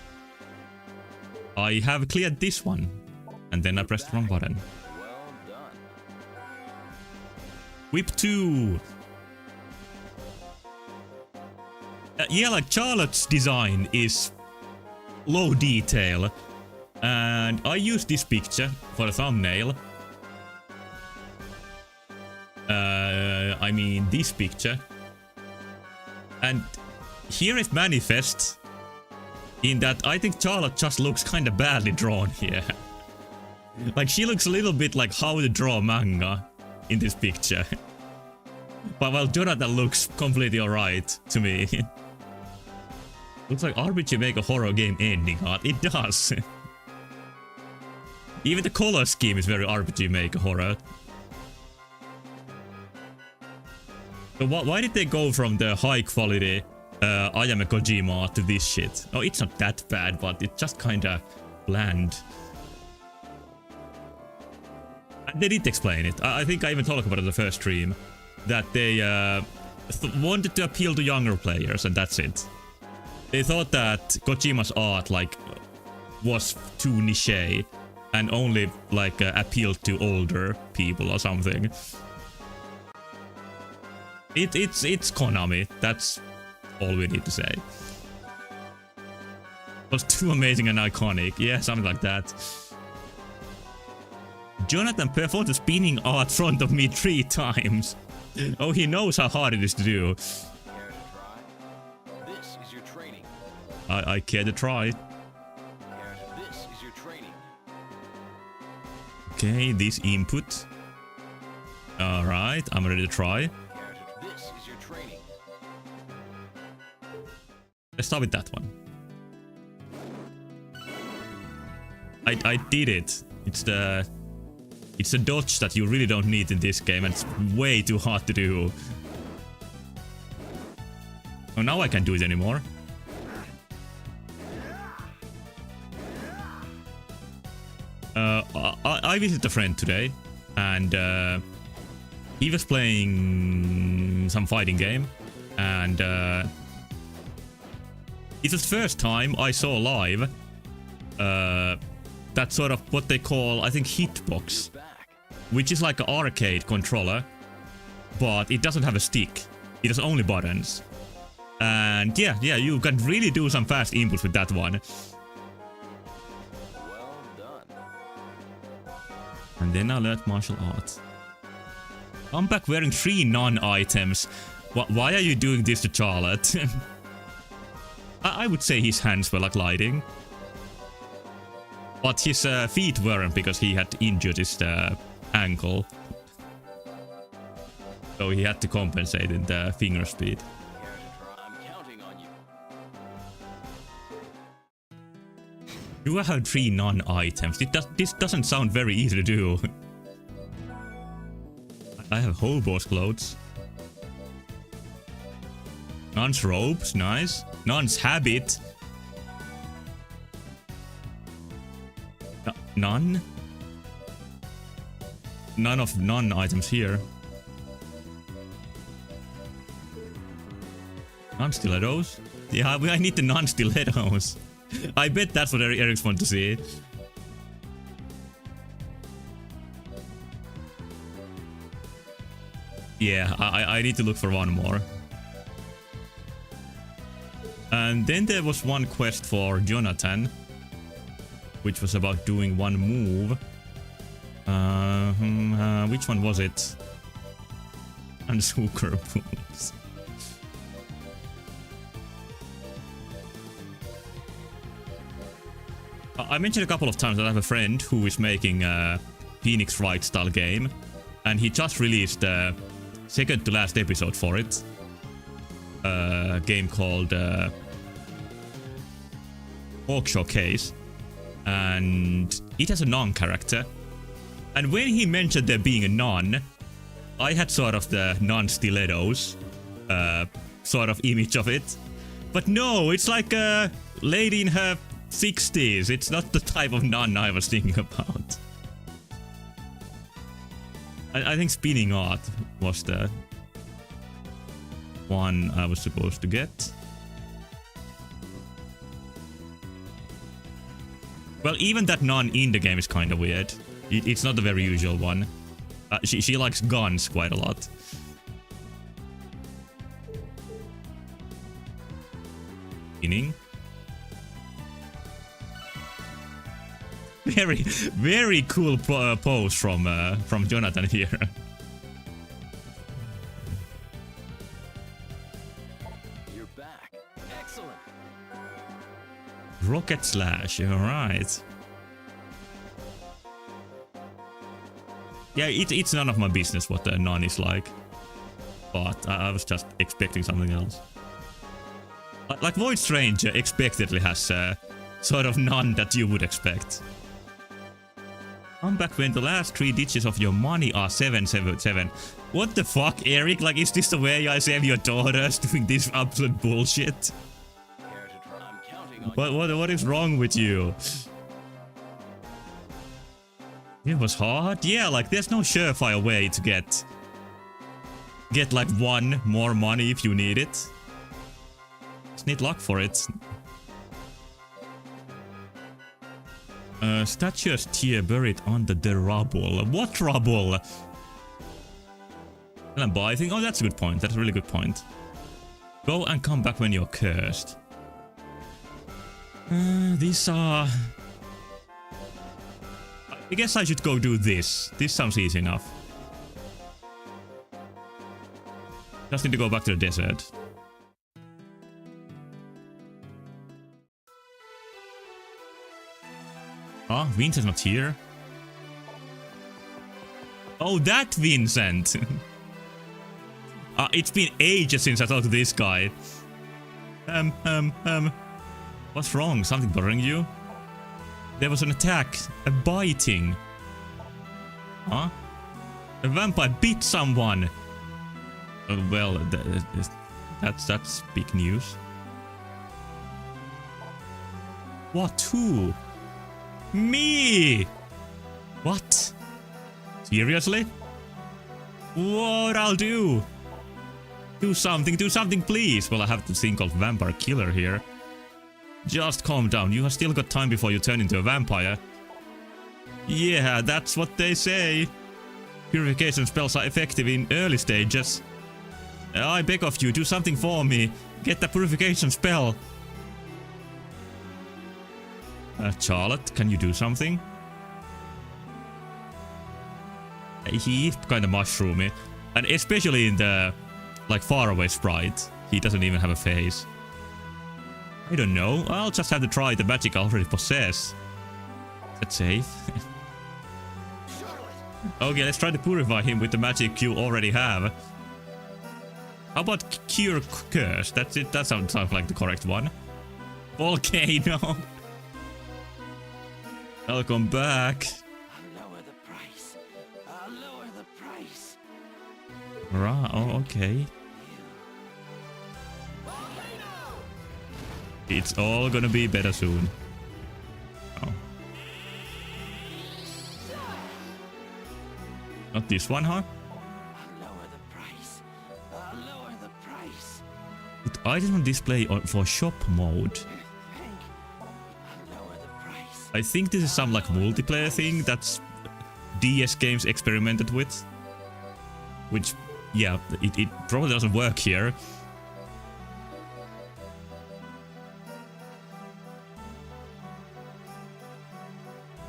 I have cleared this one. And then I pressed the wrong button. Well done. Whip 2! Yeah, like Charlotte's design is low detail. And I used this picture for a thumbnail. I mean this picture. And here it manifests in that I think Charlotte just looks kinda badly drawn here. Like she looks a little bit like how to draw manga in this picture. But while Jonathan looks completely alright to me. Looks like RPG Maker horror game ending art. It does. Even the color scheme is very RPG Maker horror. So why did they go from the high quality I am a Kojima art to this shit? Oh, it's not that bad, but it's just kinda bland. And they did explain it. I think I even talked about it in the first stream. That they wanted to appeal to younger players and that's it. They thought that Kojima's art like was too niche and only like appealed to older people or something. It's Konami. That's all we need to say. It was too amazing and iconic. Yeah, something like that. Jonathan performed the spinning art in front of me 3 times. Oh, he knows how hard it is to do. Care to try? This is your training. I care to try. This is your training. Okay, this input. Alright, I'm ready to try. This is your training. Let's start with that one. I did it. It's a dodge that you really don't need in this game and it's way too hard to do. Oh, now I can't do it anymore. I visited a friend today, and he was playing some fighting game, and it was the first time I saw live that sort of what they call, I think, hitbox, which is like an arcade controller, but it doesn't have a stick. It has only buttons. And yeah, you can really do some fast inputs with that one. Well done. And then I learned martial arts. I'm back wearing 3 non-items. Why are you doing this to Charlotte? I would say his hands were like gliding. But his feet weren't, because he had injured his ankle. So he had to compensate in the finger speed. I'm counting on you. Do I have 3 non-items? This doesn't sound very easy to do. I have hobo's clothes. Nun's robes, nice. Nun's habit. None? None of non-items here. Non-stilettos? Yeah, I need the non-stilettos. I bet that's what Eric's want to see. Yeah, I need to look for one more. And then there was one quest for Jonathan, which was about doing one move. Which one was it? And Zucker moves. I mentioned a couple of times that I have a friend who is making a Phoenix Wright style game, and he just released the second to last episode for it. A game called Hawk Showcase, and it has a nun character. And when he mentioned there being a nun, I had sort of the nun stilettos sort of image of it. But no, it's like a lady in her 60s. It's not the type of nun I was thinking about. I think spinning art was the one I was supposed to get. Well, even that nun in the game is kind of weird. It's not a very usual one. She likes guns quite a lot. Spinning. Very cool pose from Jonathan here. You're back. Excellent. Rocket slash, alright. Yeah, it's none of my business what the nun is like. But I was just expecting something else. Like Void Stranger expectedly has a sort of nun that you would expect. Come back when the last 3 digits of your money are 777. What the fuck, Eric? Like, is this the way I save your daughters doing this absolute bullshit? What is wrong with you? It was hard? Yeah, like there's no surefire way to get like 1 more money if you need it. Just need luck for it. Statue's tear buried under the rubble. What rubble? I think, oh, that's a good point. That's a really good point. Go and come back when you're cursed. These are... I guess I should go do this. This sounds easy enough. Just need to go back to the desert. Ah, Vincent's not here. Oh, that Vincent! It's been ages since I talked to this guy. What's wrong? Something bothering you? There was an attack. A biting. Huh? A vampire bit someone. Well, that's big news. What? Who? Me! What? Seriously? What I'll do? Do something please. Well, I have this thing called Vampire Killer here. Just calm down, you have still got time before you turn into a vampire. Yeah, that's what they say. Purification spells are effective in early stages. I beg of you, do something for me. Get the purification spell. Charlotte, can you do something? He's kinda mushroomy. And especially in the, like, faraway sprite. He doesn't even have a face. I don't know, I'll just have to try the magic I already possess. That's safe. Okay, let's try to purify him with the magic you already have. How about Cure Curse? That's it, that sounds like the correct one. Volcano! Welcome back. I'll lower the price. I'll lower the price. Right, oh, okay. It's all gonna be better soon. Oh. Not this one, huh? I'll lower the price. I'll lower the price. Put item on display for shop mode. I'll lower the price. I think this is some like multiplayer thing that's DS games experimented with. Which, yeah, it probably doesn't work here.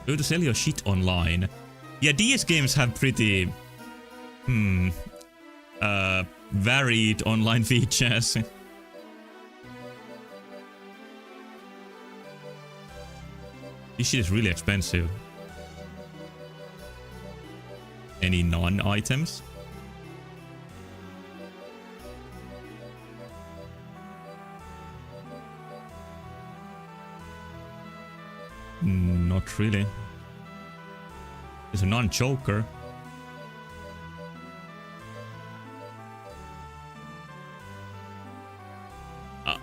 Go to sell your shit online. Yeah, DS games have pretty... varied online features. This shit is really expensive. Any non-items? Not really. There's a non-choker.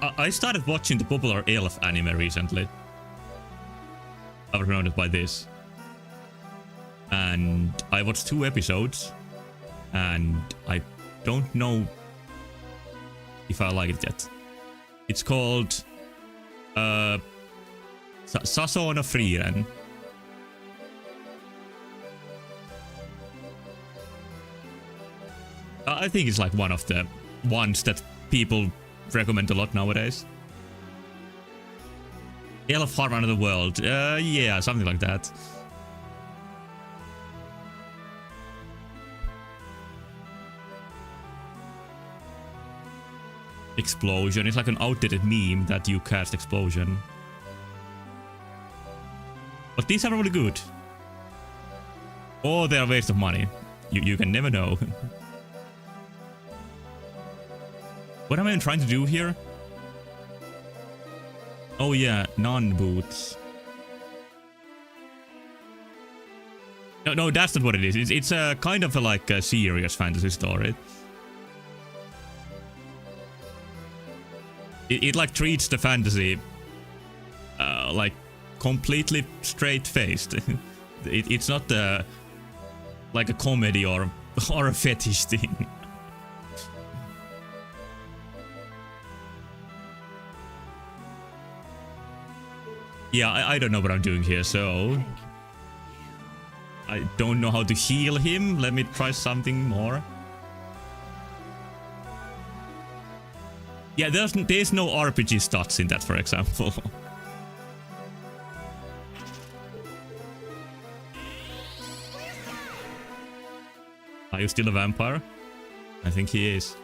I started watching the popular Elf anime recently. I was reminded by this. And I watched 2 episodes. And I don't know if I like it yet. It's called... Sasona Frieren. I think it's like one of the ones that people recommend a lot nowadays. Elf Farm Under the World. Yeah, something like that. Explosion. It's like an outdated meme that you cast explosion. But these are really good. Or they're a waste of money. You can never know. What am I even trying to do here? Oh yeah, non-boots. No, that's not what it is. It's a kind of like a serious fantasy story. It like treats the fantasy like completely straight-faced. It's not like a comedy or a fetish thing. Yeah, I don't know what I'm doing here, so... I don't know how to heal him. Let me try something more. Yeah, there's no RPG stats in that, for example. Are you still a vampire? I think he is.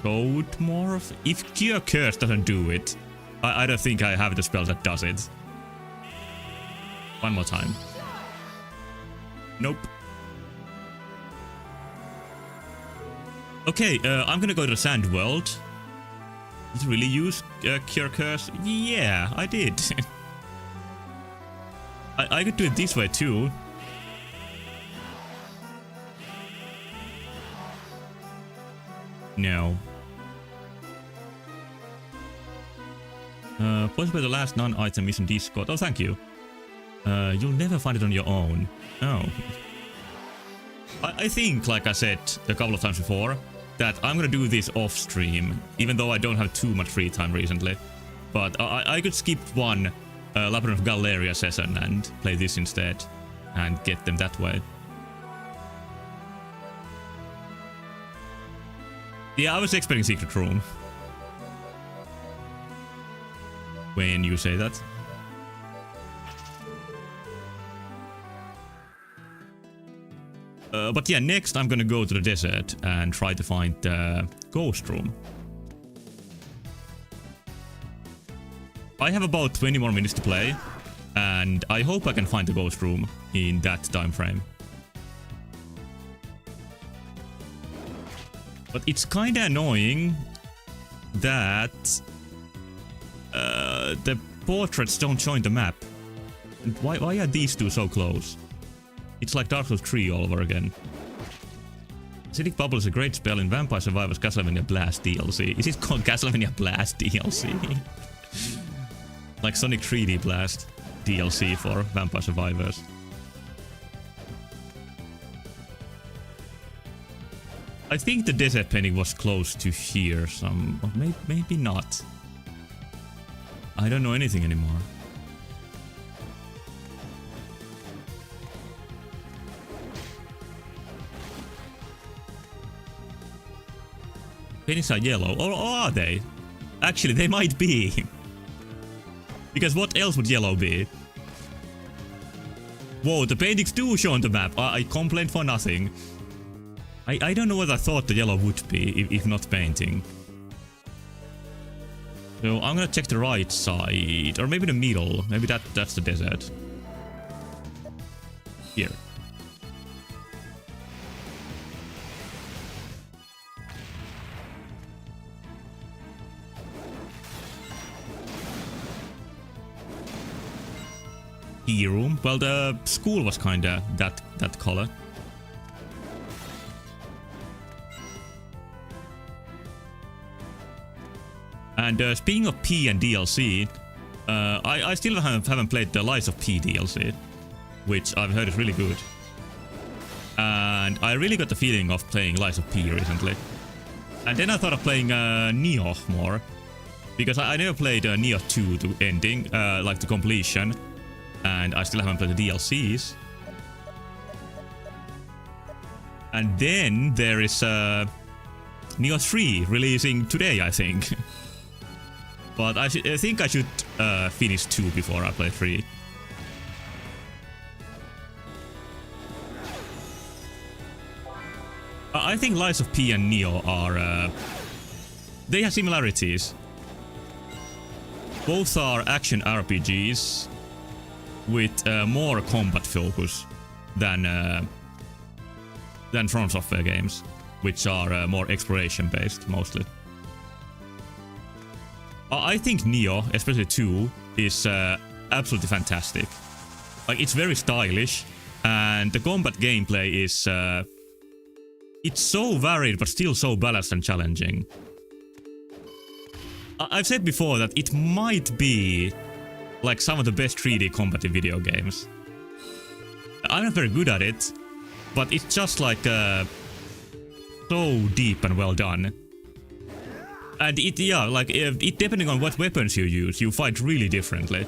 Code Morph? If Cure Curse doesn't do it, I don't think I have the spell that does it. One more time. Nope. Okay, I'm gonna go to the Sand World. Did you really use Cure Curse? Yeah, I did. I could do it this way too. No. Possibly the last non-item is in Discord. Oh, thank you. You'll never find it on your own. Oh. I think, like I said a couple of times before, that I'm gonna do this off-stream, even though I don't have too much free time recently. But I could skip one Labyrinth of Galleria session and play this instead, and get them that way. Yeah, I was expecting Secret Room. When you say that. But yeah, next I'm gonna go to the desert and try to find the ghost room. I have about 20 more minutes to play, and I hope I can find the ghost room in that time frame. But it's kinda annoying that the portraits don't join the map. And why are these two so close? It's like Dark Souls 3 all over again. Acidic Bubble is a great spell in Vampire Survivors Castlevania Blast DLC. Is it called Castlevania Blast DLC? Like Sonic 3D Blast DLC for Vampire Survivors. I think the desert painting was close to here some... or maybe not. I don't know anything anymore. Paintings are yellow. Or are they? Actually, they might be. Because what else would yellow be? Whoa, the paintings do show on the map. I complained for nothing. I don't know what I thought the yellow would be, if not painting. So I'm gonna check the right side, or maybe the middle. Maybe that's the desert. Here. Key room. Well, the school was kinda that color. And speaking of P and DLC, I still haven't played the Lies of P DLC, which I've heard is really good. And I really got the feeling of playing Lies of P recently. And then I thought of playing Neo more, because I never played Neo 2 to ending, like to completion, and I still haven't played the DLCs. And then there is Neo 3 releasing today, I think. But I think I should finish 2 before I play 3. I think Lies of P and Neo are... they have similarities. Both are action RPGs with more combat focus than From Software games, which are more exploration based mostly. I think Neo, especially 2, is absolutely fantastic. Like, it's very stylish, and the combat gameplay is... it's so varied, but still so balanced and challenging. I've said before that it might be like some of the best 3D combat in video games. I'm not very good at it, but it's just like so deep and well done. And it, yeah, like, it depending on what weapons you use, you fight really differently.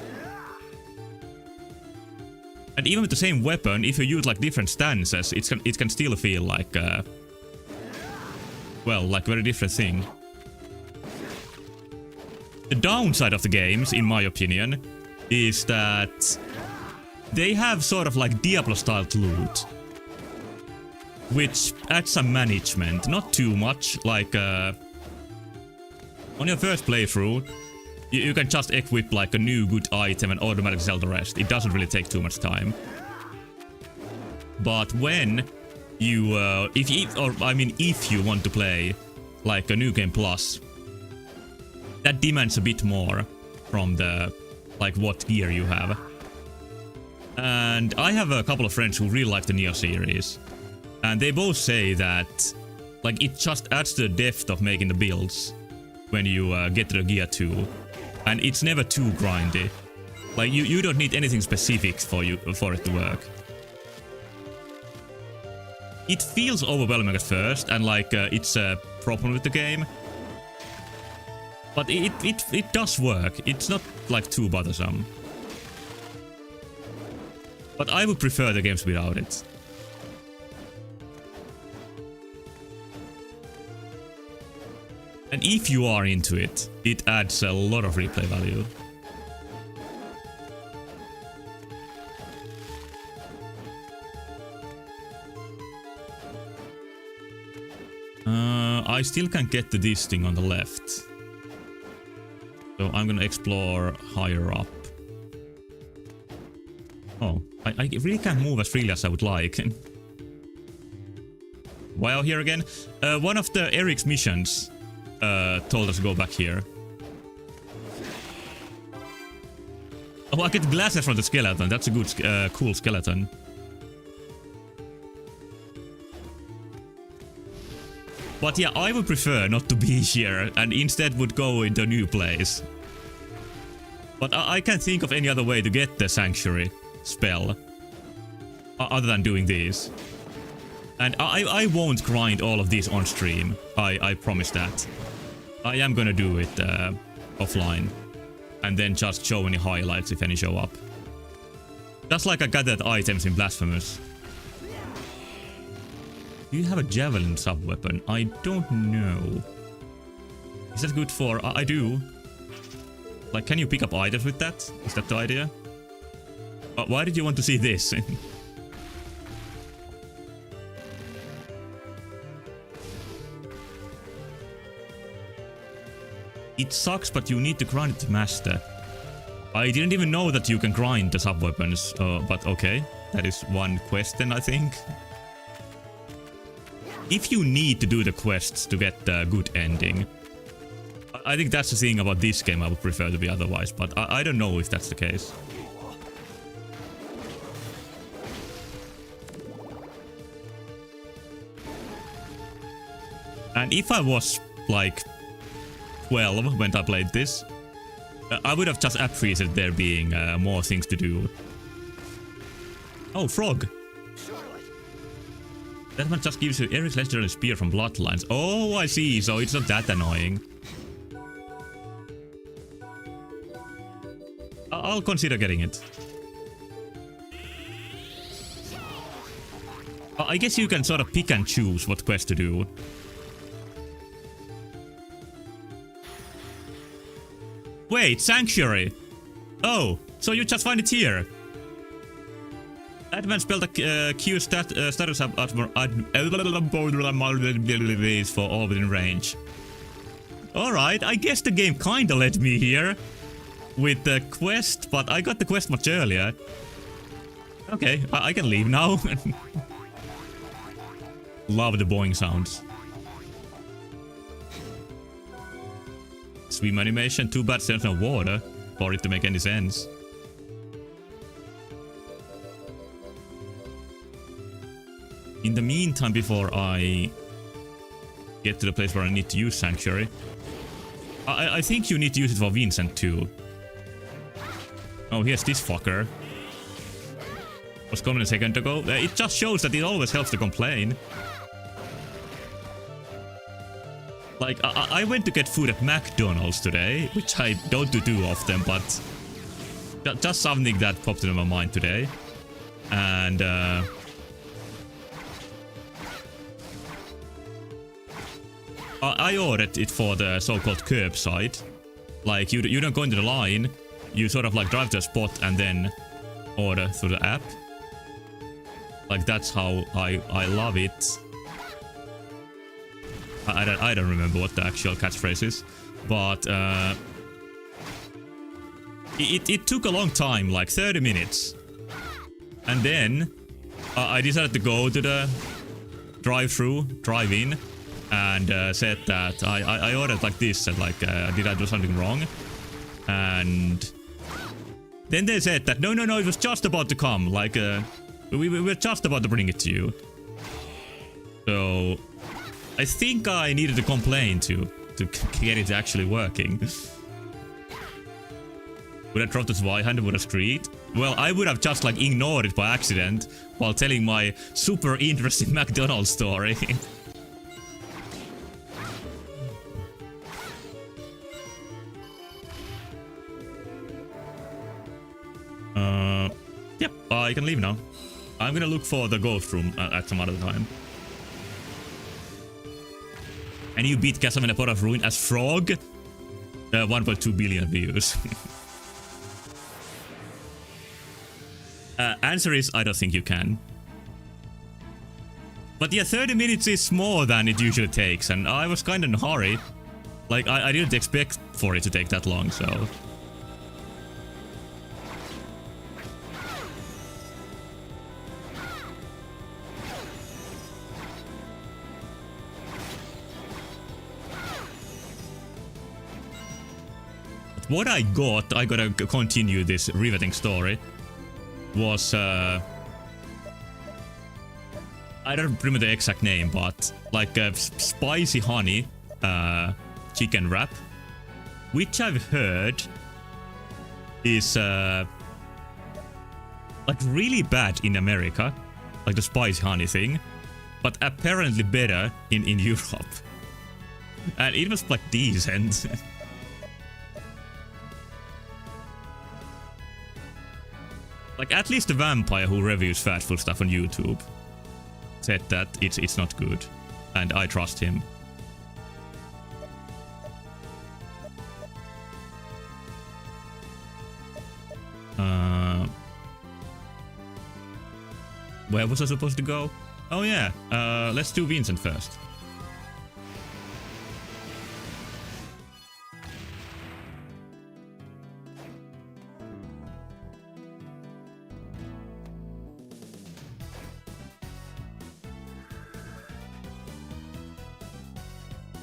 And even with the same weapon, if you use like different stances, it can still feel like, well, like a very different thing. The downside of the games, in my opinion, is that they have sort of like Diablo-style loot, which adds some management, not too much, like, on your first playthrough, you can just equip like a new good item and automatically sell the rest. It doesn't really take too much time. But when you, if you want to play like a New Game Plus, that demands a bit more from the, like, what gear you have. And I have a couple of friends who really like the Neo series, and they both say that Like, it just adds to the depth of making the builds when you get to the gear 2. And it's never too grindy. Like, you don't need anything specific for it to work. It feels overwhelming at first, and like it's a problem with the game. But it does work. It's not like too bothersome. But I would prefer the games without it. And if you are into it, it adds a lot of replay value. I still can't get to this thing on the left. So I'm gonna explore higher up. Oh, I really can't move as freely as I would like. Why are we here again? One of the Eric's missions told us to go back here. Oh, I get glasses from the skeleton. That's a good, cool skeleton. But yeah, I would prefer not to be here and instead would go into a new place. But I can't think of any other way to get the Sanctuary spell other than doing this. And I won't grind all of these on stream. I promise that. I am gonna do it offline. And then just show any highlights if any show up. Just like I gathered items in Blasphemous. Do you have a javelin sub-weapon? I don't know. Is that good for... I do. Like, can you pick up items with that? Is that the idea? Why did you want to see this? It sucks, but you need to grind it to master. I didn't even know that you can grind the sub-weapons, but okay. That is one quest then, I think. If you need to do the quests to get the good ending, I think that's the thing about this game I would prefer to be otherwise, but I don't know if that's the case. And if I was like 12 when I played this, I would have just appreciated there being more things to do. Oh, frog! That one just gives you Eric's legendary spear from Bloodlines. Oh, I see. So it's not that annoying. I'll consider getting it. I guess you can sort of pick and choose what quest to do. Wait, Sanctuary! Oh, so you just find it here. Advanced spell Q status up abilities for all within range. Alright, I guess the game kinda let me here with the quest, but I got the quest much earlier. Okay, I can leave now. Love the boing sounds. Swim animation, too bad there's no water for it to make any sense. In the meantime, before I get to the place where I need to use Sanctuary, I think you need to use it for Vincent too. Oh, here's this fucker. Was coming a second ago. It just shows that it always helps to complain. Like, I went to get food at McDonald's today, which I don't do too often, but just something that popped into my mind today. And I ordered it for the so-called curbside. Like, you don't go into the line, you sort of like drive to a spot and then order through the app. Like, that's how I love it. I don't remember what the actual catchphrase is, but it took a long time, like 30 minutes. And then I decided to go to the drive-in, and said that I ordered like this, and like, did I do something wrong? And then they said that no, it was just about to come, like we were just about to bring it to you. So I think I needed to complain to get it actually working. Would I drop this Y-hand? Would I screed? Well, I would have just like ignored it by accident while telling my super interesting McDonald's story. Yep, I can leave now. I'm gonna look for the ghost room at some other time. And you beat Castlevania Pot of Ruin as Frog? 1.2 billion views. Answer is, I don't think you can. But yeah, 30 minutes is more than it usually takes, and I was kind of in a hurry. Like, I didn't expect for it to take that long, so... What I gotta continue this riveting story, was, I don't remember the exact name, but like a spicy honey chicken wrap, which I've heard is like really bad in America, like the spicy honey thing, but apparently better in Europe. And it was like decent. Like, at least the vampire who reviews fat food stuff on YouTube said that it's not good, and I trust him. Where was I supposed to go? Oh yeah, let's do Vincent first.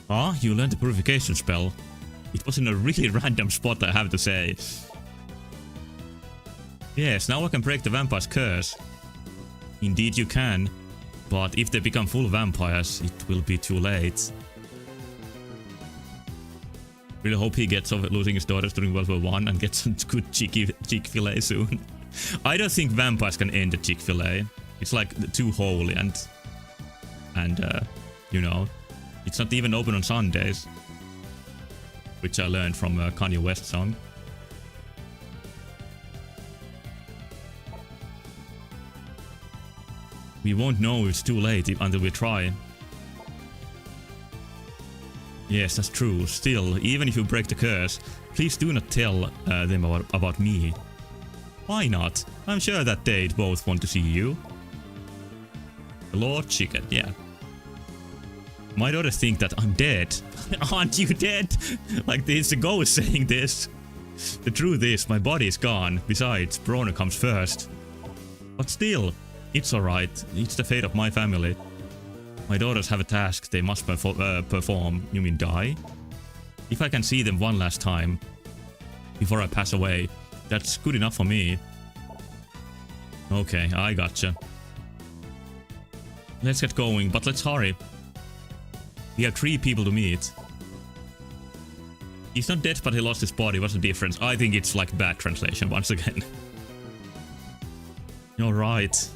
Ah, you learned the purification spell. It was in a really random spot, I have to say. Yes, now I can break the vampire's curse. Indeed you can, but if they become full vampires, it will be too late. Really hope he gets over losing his daughters during World War 1 and gets some good Chick-fil-A soon. I don't think vampires can end the Chick-fil-A. It's like too holy and you know, it's not even open on Sundays, which I learned from a Kanye West song. We won't know it's too late until we try. Yes, that's true. Still, even if you break the curse, please do not tell them about me. Why not? I'm sure that they'd both want to see you. The Lord Chicken, yeah. My daughters think that I'm dead. Aren't you dead? Like, it's a ghost saying this. The truth is, my body is gone. Besides, Bruno comes first. But still, it's alright. It's the fate of my family. My daughters have a task they must perform. You mean die? If I can see them one last time before I pass away, that's good enough for me. Okay, I gotcha. Let's get going, but let's hurry. We have 3 people to meet. He's not dead, but he lost his body. What's the difference? I think it's like bad translation once again. You're right.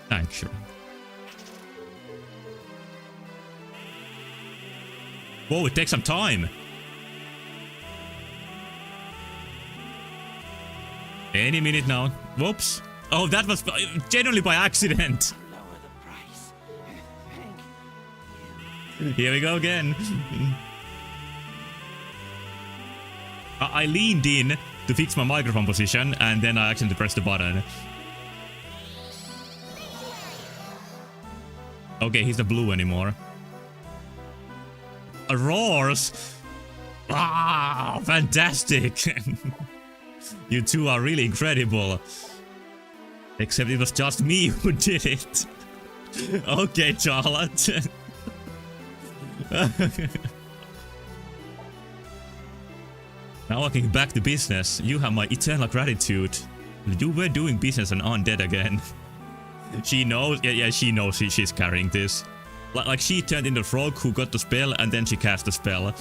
Thanks, sure. Whoa, it takes some time. Any minute now. Whoops. Oh, that was genuinely by accident. Lower the price. Thank you. Here we go again. I leaned in to fix my microphone position, and then I accidentally pressed the button. Okay, he's not blue anymore. Roars! Ah, fantastic! You two are really incredible. Except it was just me who did it. Okay, Charlotte. Now I can get back to business. You have my eternal gratitude. You were doing business and undead again. She knows. Yeah, she knows she's carrying this. Like she turned into a frog who got the spell and then she cast the spell.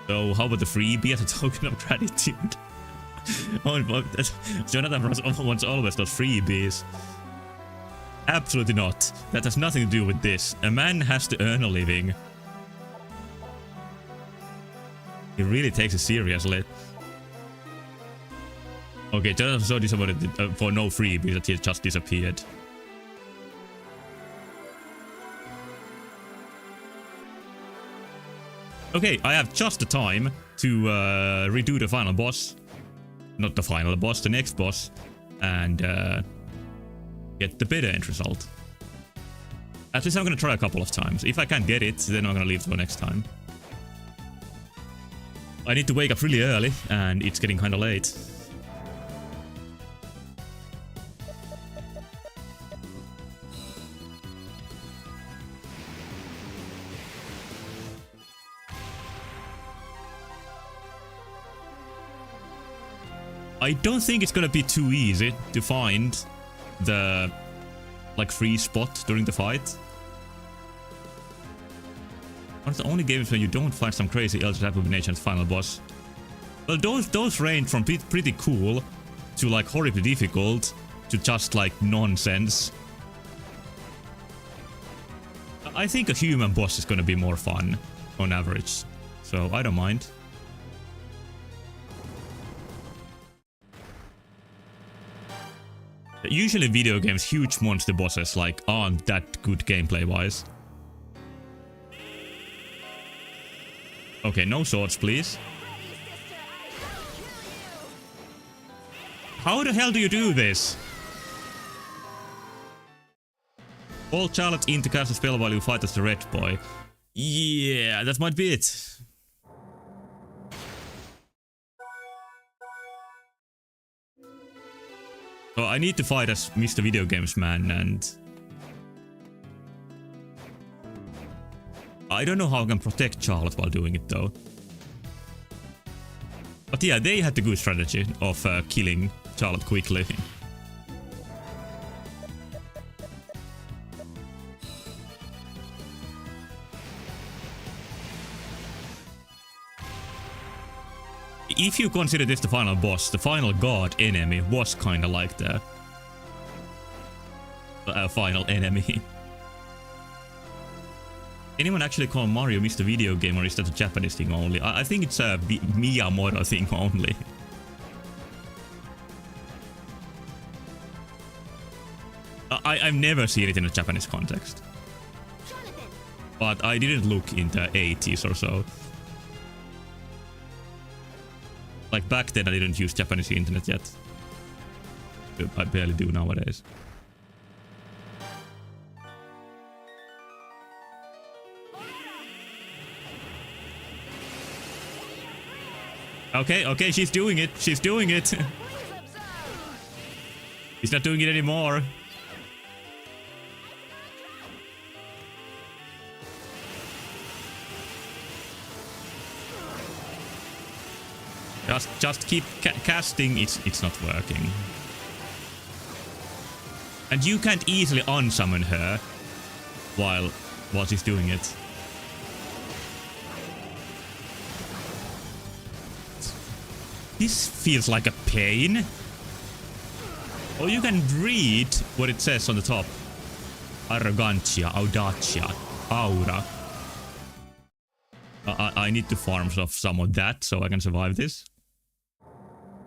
So how about the freebie as a token of gratitude? Jonathan wants always those freebies. Absolutely not. That has nothing to do with this. A man has to earn a living. He really takes it seriously. Okay, Jonathan was so disappointed for no freebies that he just disappeared. Okay, I have just the time to redo the final boss. Not the final boss, the next boss. And get the better end result. At least I'm gonna try a couple of times. If I can't get it, then I'm gonna leave for next time. I need to wake up really early, and it's getting kinda late. I don't think it's gonna be too easy to find the like free spot during the fight. One of the only games when you don't find some crazy Eldritch Abomination's final boss. Well, those range from pretty cool to like horribly difficult to just like nonsense. I think a human boss is gonna be more fun on average, so I don't mind. Usually in video games, huge monster bosses like aren't that good gameplay wise. Okay, no swords, please. How the hell do you do this? All Charlotte into cast a spell while you fight as the red boy. Yeah, that might be it. So I need to fight as Mr. Video Games Man, and I don't know how I can protect Charlotte while doing it though. But yeah, they had the good strategy of killing Charlotte quickly. If you consider this the final boss, the final god enemy was kinda like the final enemy. Anyone actually call Mario Mr. Video Game, or is that a Japanese thing only? I think it's a Miyamoto thing only. I've never seen it in a Japanese context. But I didn't look in the 80s or so. Like back then I didn't use Japanese internet yet. I barely do nowadays. Okay, she's doing it. She's doing it. He's not doing it anymore. Just keep casting, it's not working. And you can't easily unsummon her while she's doing it. This feels like a pain. Or you can read what it says on the top. Arrogantia, audacia, aura. I need to farm some of that so I can survive this.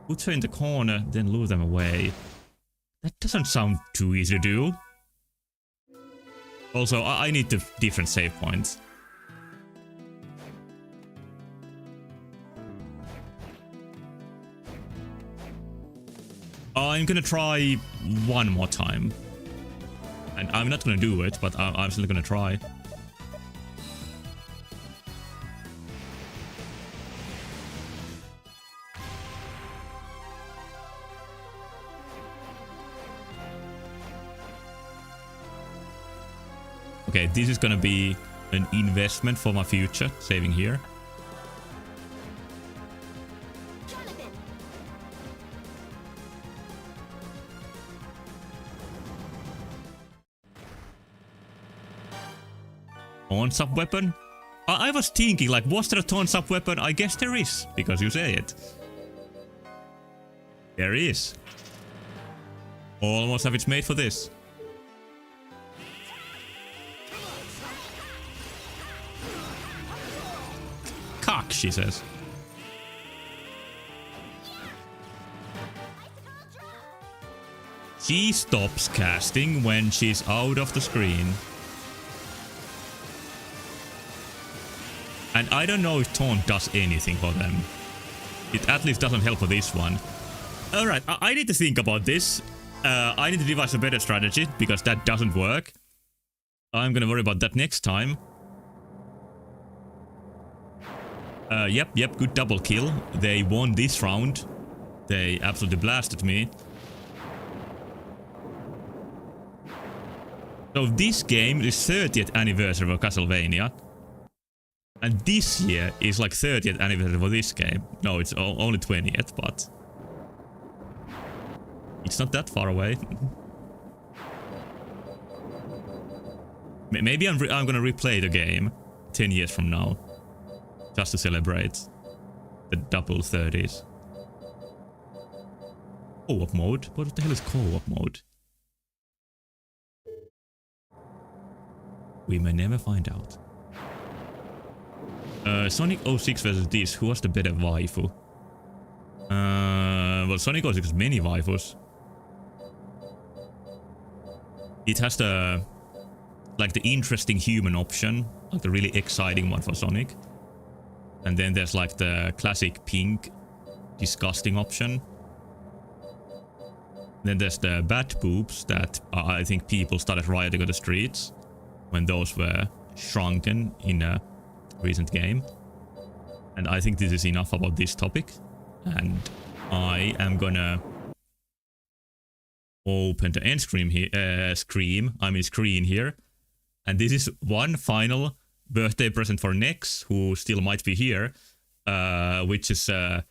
Put her in the corner, then lure them away. That doesn't sound too easy to do. Also, I need the different save points. I'm gonna try one more time. And I'm not gonna do it, but I'm still gonna try. Okay, this is gonna be an investment for my future, saving here. Taunt up weapon? I was thinking, like, was there a taunt up weapon? I guess there is, because you say it. There is. Almost have it made for this. Cock, she says. She stops casting when she's out of the screen. And I don't know if taunt does anything for them. It at least doesn't help for this one. Alright, I need to think about this. I need to devise a better strategy, because that doesn't work. I'm gonna worry about that next time. Yep, good double kill. They won this round. They absolutely blasted me. So this game is 30th anniversary of Castlevania. And this year is like 30th anniversary for this game. No, it's only 20th, but... it's not that far away. Maybe I'm gonna replay the game 10 years from now. Just to celebrate the double 30s. Co-op mode? What the hell is co-op mode? We may never find out. Sonic 06 versus this. Who was the better waifu? Well, Sonic 06 has many waifus. It has the... like the interesting human option. Like the really exciting one for Sonic. And then there's like the classic pink, disgusting option. Then there's the bat boobs that I think people started rioting on the streets when those were shrunken in a recent game. And I think this is enough about this topic. And I am gonna open the end screen here. Screen here. And this is one final birthday present for Nex, who still might be here, which is a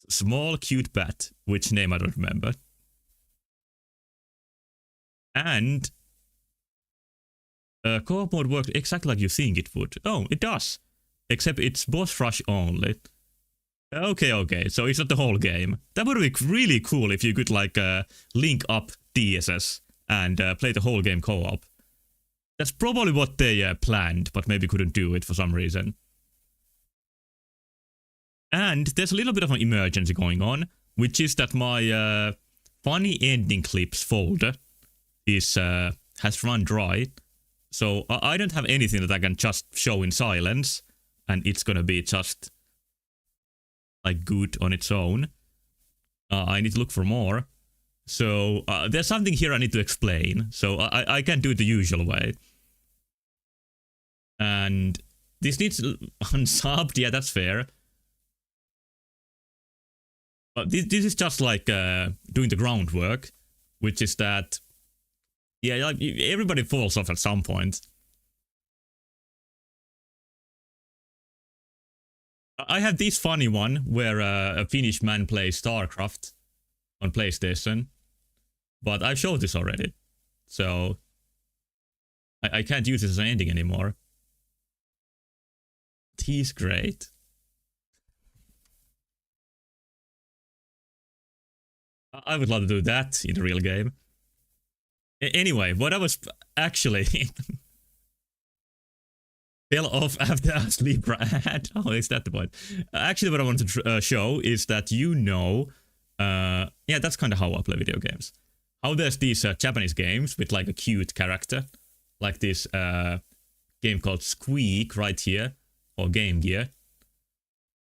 small cute bat, which name I don't remember. And co-op mode works exactly like you think it would. Oh, it does. Except it's boss rush only. Okay, so it's not the whole game. That would be really cool if you could like link up DSS and play the whole game co-op. That's probably what they planned, but maybe couldn't do it for some reason. And there's a little bit of an emergency going on, which is that my funny ending clips folder is has run dry. So I don't have anything that I can just show in silence, and it's gonna be just like good on its own. I need to look for more. So there's something here I need to explain. So I can't do it the usual way. And this needs unsubbed. Yeah, that's fair. But this is just like doing the groundwork, which is that, yeah, like everybody falls off at some point. I have this funny one where a Finnish man plays StarCraft on PlayStation, but I've showed this already, so I can't use this as an ending anymore. He's great. I would love to do that in the real game. Anyway, what I was actually fell off after a Libra ad. Oh, is that the point? Actually, what I wanted to show is that yeah, that's kind of how I play video games. How there's these Japanese games with like a cute character, like this game called Squeak right here, or Game Gear.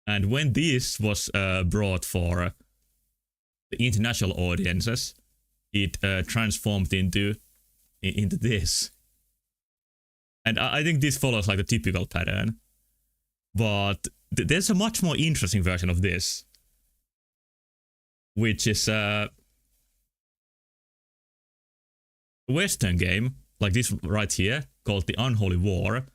And when this was brought for the international audiences, it transformed into this. And I think this follows like the typical pattern. But there's a much more interesting version of this, which is a Western game, like this right here, called The Unholy War,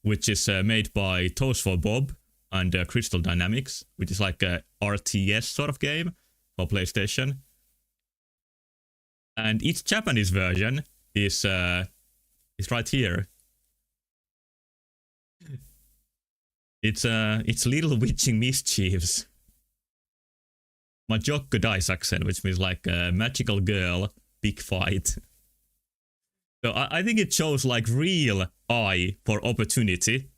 which is made by Toast for Bob and Crystal Dynamics, which is like a RTS sort of game for PlayStation. And its Japanese version is right here. It's little witching mischiefs. Majokko Daisaksen, which means like a magical girl, big fight. So I think it shows like real eye for opportunity.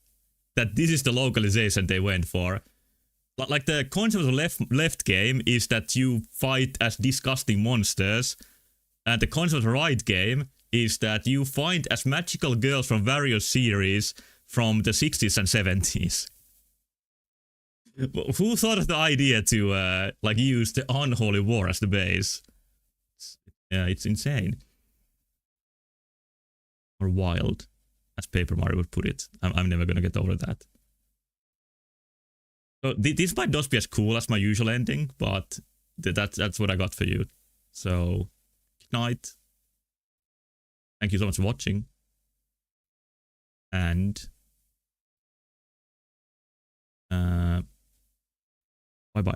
That this is the localization they went for. Like the concept of left game is that you fight as disgusting monsters. And the concept of right game is that you find as magical girls from various series from the 60s and 70s. Who thought of the idea to like use the unholy war as the base? It's insane. Or wild, as Paper Mario would put it. I'm never gonna get over that. So this might not be as cool as my usual ending, but that's what I got for you. So, good night. Thank you so much for watching. And bye-bye.